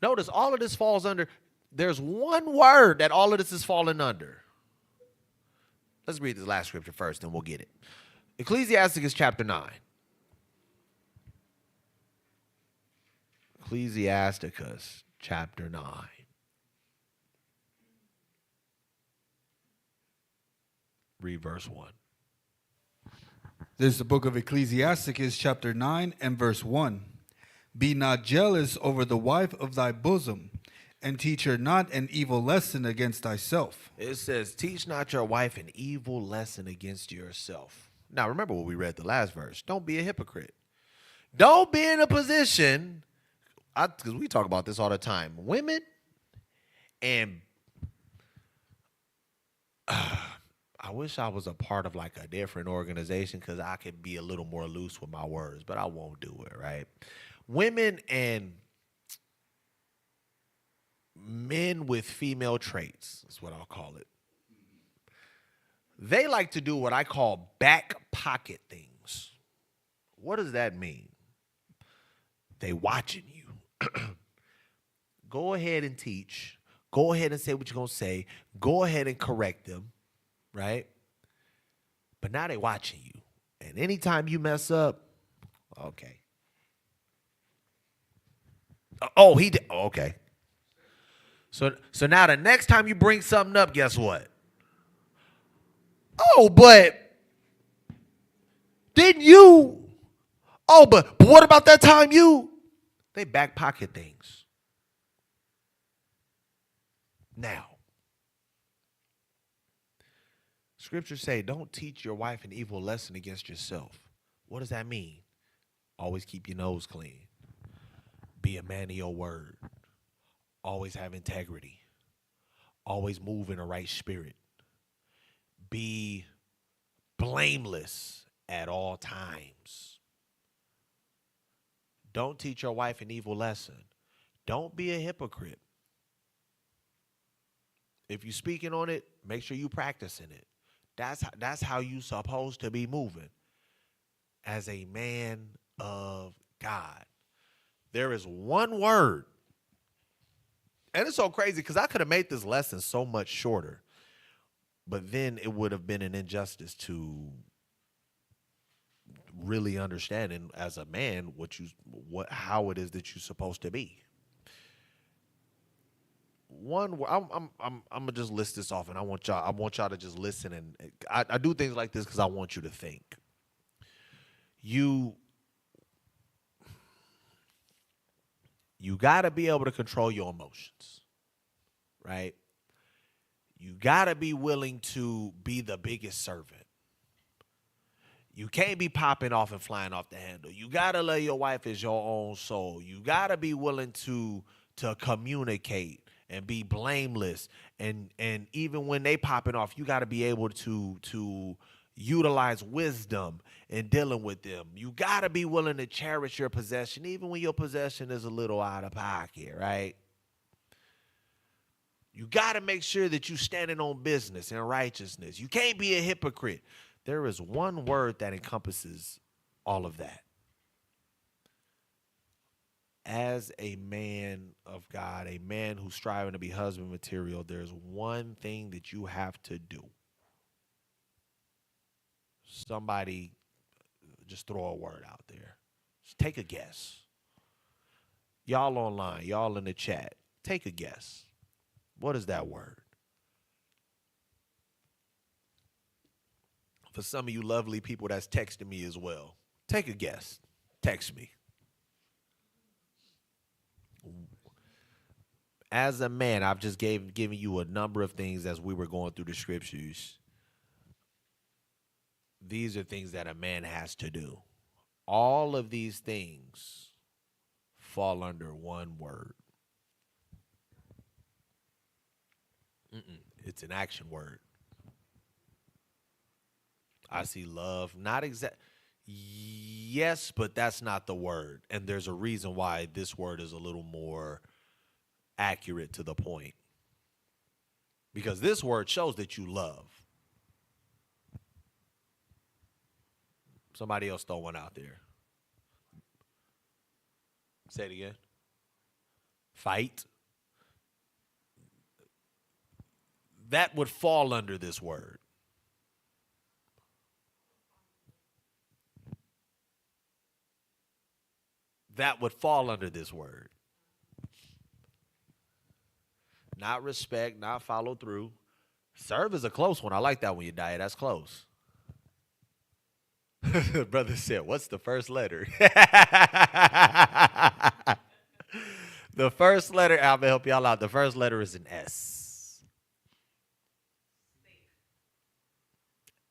Notice all of this falls under, there's one word that all of this is falling under. Let's read this last scripture first and we'll get it. Ecclesiasticus chapter 9. Ecclesiasticus chapter 9. Read verse 1. This is the book of Ecclesiasticus, chapter 9 and verse 1. Be not jealous over the wife of thy bosom, and teach her not an evil lesson against thyself. It says, teach not your wife an evil lesson against yourself. Now, remember what we read the last verse. Don't be a hypocrite. Don't be in a position, because we talk about this all the time. Women and I wish I was a part of like a different organization because I could be a little more loose with my words, but I won't do it, right? Women and men with female traits is what I'll call it. They like to do what I call back pocket things. What does that mean? They watching you. Go ahead and teach. Go ahead and say what you're going to say. Go ahead and correct them, right? But now they watching you. And anytime you mess up, okay. Oh, he did. Oh, okay. So now the next time you bring something up, guess what? Oh, but didn't you? Oh, but what about that time you? They back pocket things. Now, scriptures say, don't teach your wife an evil lesson against yourself. What does that mean? Always keep your nose clean. Be a man of your word. Always have integrity. Always move in a right spirit. Be blameless at all times. Don't teach your wife an evil lesson. Don't be a hypocrite. If you're speaking on it, make sure you practicing it. That's how you supposed to be moving as a man of God. There is one word. And it's so crazy because I could have made this lesson so much shorter. But then it would have been an injustice to really understanding as a man how it is that you're supposed to be. I'm gonna just list this off, and I want y'all to just listen. And I do things like this because I want you to think. You gotta be able to control your emotions, right? You gotta be willing to be the biggest servant. You can't be popping off and flying off the handle. You gotta love your wife as your own soul. You gotta be willing to communicate and be blameless. And even when they popping off, you gotta be able to utilize wisdom in dealing with them. You gotta be willing to cherish your possession, even when your possession is a little out of pocket, right? You got to make sure that you're standing on business and righteousness. You can't be a hypocrite. There is one word that encompasses all of that. As a man of God, a man who's striving to be husband material, there's one thing that you have to do. Somebody just throw a word out there. Just take a guess. Y'all online, y'all in the chat, take a guess. What is that word? For some of you lovely people that's texting me as well, take a guess. Text me. As a man, I've just given you a number of things as we were going through the scriptures. These are things that a man has to do. All of these things fall under one word. It's an action word. I see love. Not exact. Yes, but that's not the word. And there's a reason why this word is a little more accurate to the point. Because this word shows that you love. Somebody else throw one out there. Say it again. Fight. That would fall under this word. that would fall under this word. Not respect, not follow through. Serve is a close one. I like that when you die. That's close. Brother said, what's the first letter? The first letter, I'm going to help y'all out. The first letter is an S.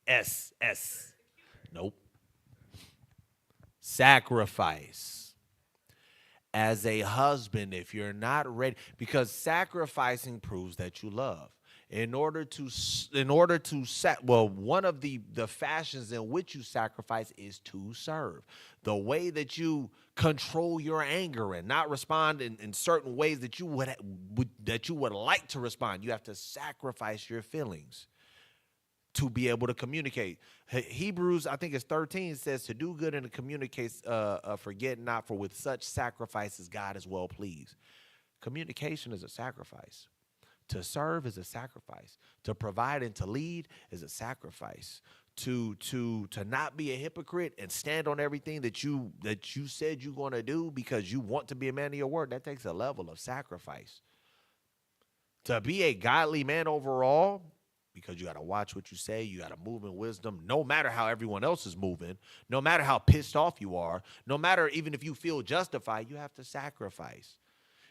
S. Nope. Sacrifice. As a husband, if you're not ready, because sacrificing proves that you love. One of the fashions in which you sacrifice is to serve. The way that you control your anger and not respond in certain ways that you would like to respond, you have to sacrifice your feelings to be able to communicate. Hebrews, I think it's 13, says to do good and to communicate, forget not, for with such sacrifices God is well pleased. Communication is a sacrifice. To serve is a sacrifice. To provide and to lead is a sacrifice. To not be a hypocrite and stand on everything that you said you're going to do because you want to be a man of your word, that takes a level of sacrifice. To be a godly man overall, because you got to watch what you say, you got to move in wisdom, no matter how everyone else is moving, no matter how pissed off you are, no matter even if you feel justified, you have to sacrifice.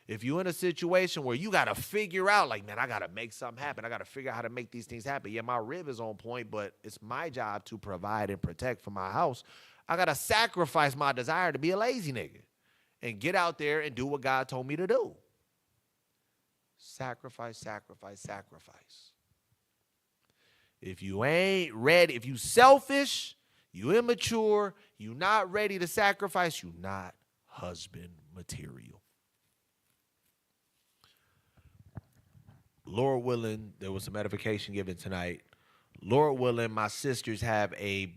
If you're in a situation where you got to figure out, like, man, I got to make something happen. I got to figure out how to make these things happen. Yeah, my rib is on point, but it's my job to provide and protect for my house. I got to sacrifice my desire to be a lazy nigga and get out there and do what God told me to do. Sacrifice. If you ain't ready, if you selfish, you immature, you not ready to sacrifice, you not husband material. Lord willing, there was some edification given tonight. Lord willing, my sisters have a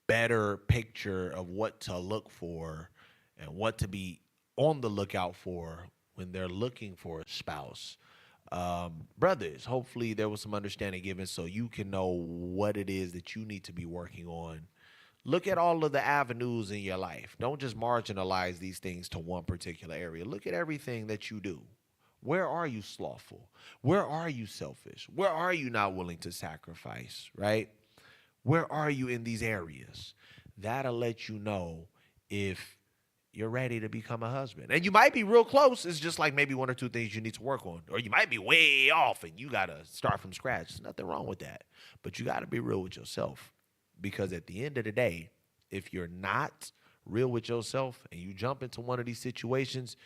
better picture of what to look for and what to be on the lookout for when they're looking for a spouse. Brothers, hopefully there was some understanding given so you can know what it is that you need to be working on. Look at all of the avenues in your life. Don't just marginalize these things to one particular area. Look at everything that you do. Where are you slothful? Where are you selfish? Where are you not willing to sacrifice, right? Where are you in these areas? That'll let you know if you're ready to become a husband. And you might be real close. It's just like maybe one or two things you need to work on. Or you might be way off and you got to start from scratch. There's nothing wrong with that. But you got to be real with yourself. Because at the end of the day, if you're not real with yourself and you jump into one of these situations,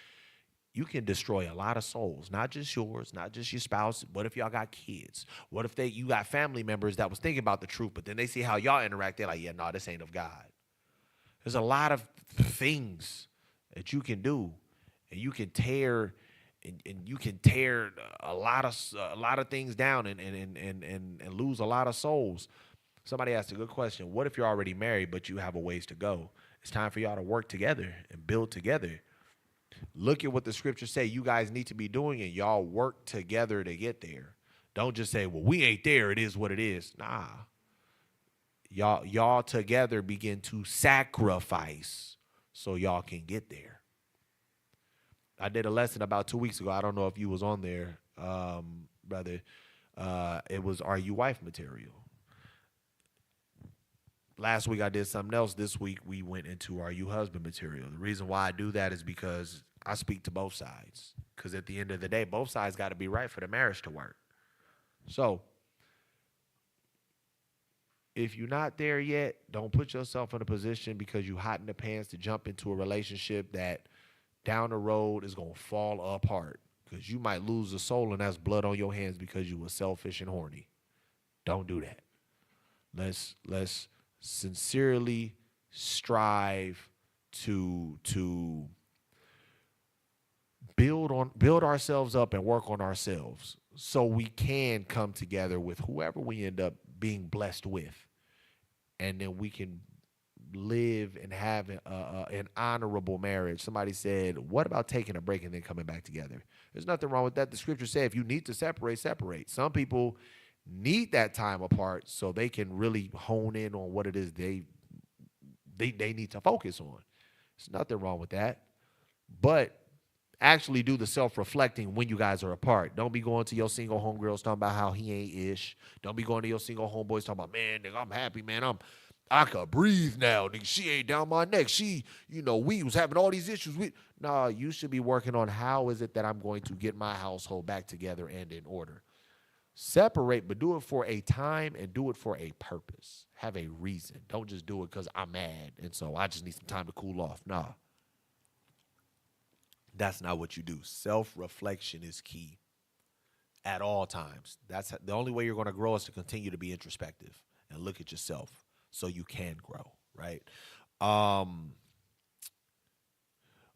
you can destroy a lot of souls, not just yours, not just your spouse. What if y'all got kids? What if you got family members that was thinking about the truth, but then they see how y'all interact, they're like, yeah, no, this ain't of God. There's a lot of things that you can do, and you can tear, and you can tear a lot of things down and lose a lot of souls. Somebody asked a good question. What if you're already married, but you have a ways to go? It's time for y'all to work together and build together. Look at what the scriptures say you guys need to be doing, and y'all work together to get there. Don't just say, well, we ain't there. It is what it is. Nah. Y'all together begin to sacrifice so y'all can get there. I did a lesson about 2 weeks ago. I don't know if you was on there, brother. It was Are You Wife material. Last week I did something else. This week we went into Are You Husband material. The reason why I do that is because I speak to both sides. Because at the end of the day, both sides got to be right for the marriage to work. So if you're not there yet, don't put yourself in a position because you hot in the pants to jump into a relationship that down the road is going to fall apart. Because you might lose a soul and that's blood on your hands because you were selfish and horny. Don't do that. Let's sincerely strive to build ourselves up and work on ourselves so we can come together with whoever we end up being blessed with, and then we can live and have an honorable marriage. Somebody said, what about taking a break and then coming back together? There's nothing wrong with that. The scripture said if you need to separate. Some people need that time apart so they can really hone in on what it is they need to focus on. There's nothing wrong with that. But actually do the self-reflecting when you guys are apart. Don't be going to your single homegirls talking about how he ain't ish. Don't be going to your single homeboys talking about, man, nigga, I'm happy, man. I could breathe now, nigga. She ain't down my neck. She, we was having all these issues. Nah, you should be working on how is it that I'm going to get my household back together and in order. Separate, but do it for a time and do it for a purpose. Have a reason. Don't just do it because I'm mad and so I just need some time to cool off. Nah. That's not what you do. Self-reflection is key at all times. That's the only way you're going to grow is to continue to be introspective and look at yourself so you can grow, right?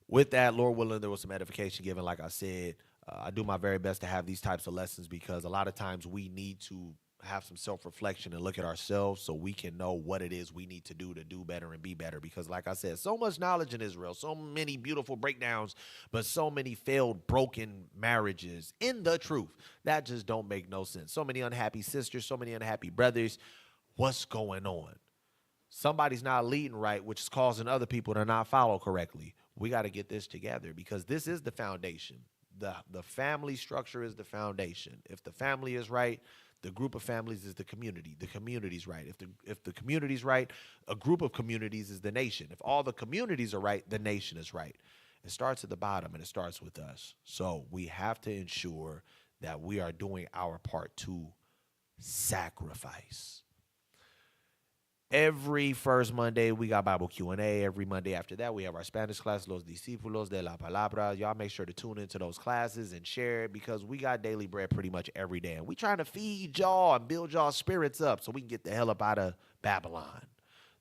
With that, Lord willing, there was some edification given. Like I said, I do my very best to have these types of lessons because a lot of times we need to have some self-reflection and look at ourselves so we can know what it is we need to do better and be better. Because like I said, so much knowledge in Israel, so many beautiful breakdowns, but so many failed, broken marriages in the truth. That just don't make no sense. So many unhappy sisters, so many unhappy brothers. What's going on? Somebody's not leading right, which is causing other people to not follow correctly. We got to get this together because this is the foundation. The family structure is the foundation. If the family is right, the group of families is the community. The community's right. If the community's right, a group of communities is the nation. If all the communities are right, the nation is right. It starts at the bottom and it starts with us. So we have to ensure that we are doing our part to sacrifice. Every first Monday, we got Bible Q&A. Every Monday after that, we have our Spanish class, Los Discípulos de la Palabra. Y'all make sure to tune into those classes and share it because we got daily bread pretty much every day. And we trying to feed y'all and build y'all spirits up so we can get the hell up out of Babylon.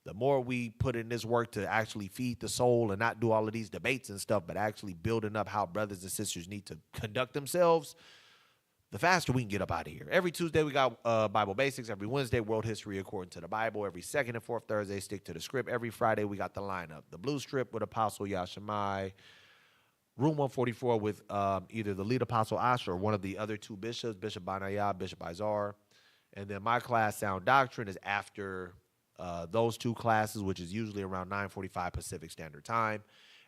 The more we put in this work to actually feed the soul and not do all of these debates and stuff, but actually building up how brothers and sisters need to conduct themselves, the faster we can get up out of here. Every Tuesday, we got Bible Basics. Every Wednesday, World History According to the Bible. Every second and fourth Thursday, Stick to the Script. Every Friday, we got the lineup. The Blue Strip with Apostle Yashimai. Room 144 with either the lead Apostle Asher or one of the other two bishops, Bishop Banaya, Bishop Izar. And then my class, Sound Doctrine, is after those two classes, which is usually around 9:45 Pacific Standard Time.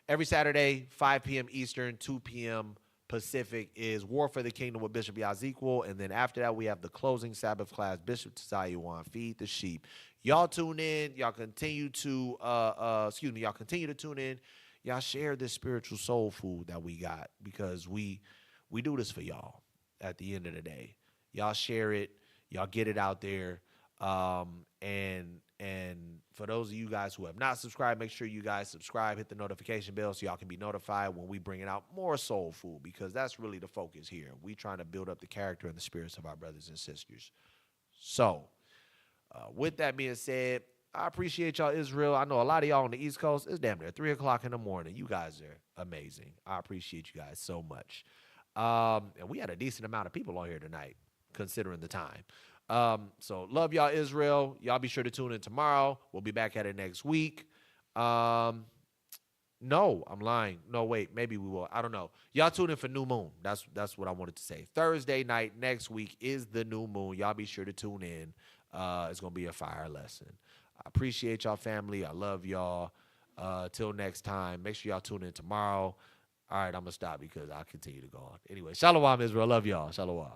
Every Saturday, 5 p.m. Eastern, 2 p.m. Pacific is War for the Kingdom with Bishop Yazequel. And then after that, we have the closing Sabbath class, Bishop Tsayuan, Feed the Sheep. Y'all tune in. Y'all continue to, y'all continue to tune in. Y'all share this spiritual soul food that we got because we do this for y'all at the end of the day. Y'all share it. Y'all get it out there. And for those of you guys who have not subscribed, make sure you guys subscribe, hit the notification bell so y'all can be notified when we bringing out more soul food because that's really the focus here. We trying to build up the character and the spirits of our brothers and sisters. So with that being said, I appreciate y'all, Israel. I know a lot of y'all on the East Coast. It's damn near 3 o'clock in the morning. You guys are amazing. I appreciate you guys so much. And we had a decent amount of people on here tonight, considering the time. So love y'all, Israel. Y'all be sure to tune in tomorrow. We'll be back at it next week. No, I'm lying. No, wait, maybe we will. I don't know. Y'all tune in for New Moon. That's what I wanted to say. Thursday night next week is the New Moon. Y'all be sure to tune in. It's gonna be a fire lesson. I appreciate y'all, family. I love y'all. Till next time. Make sure y'all tune in tomorrow. All right, I'm gonna stop because I'll continue to go on. Anyway, Shalom, Israel. Love y'all. Shalom.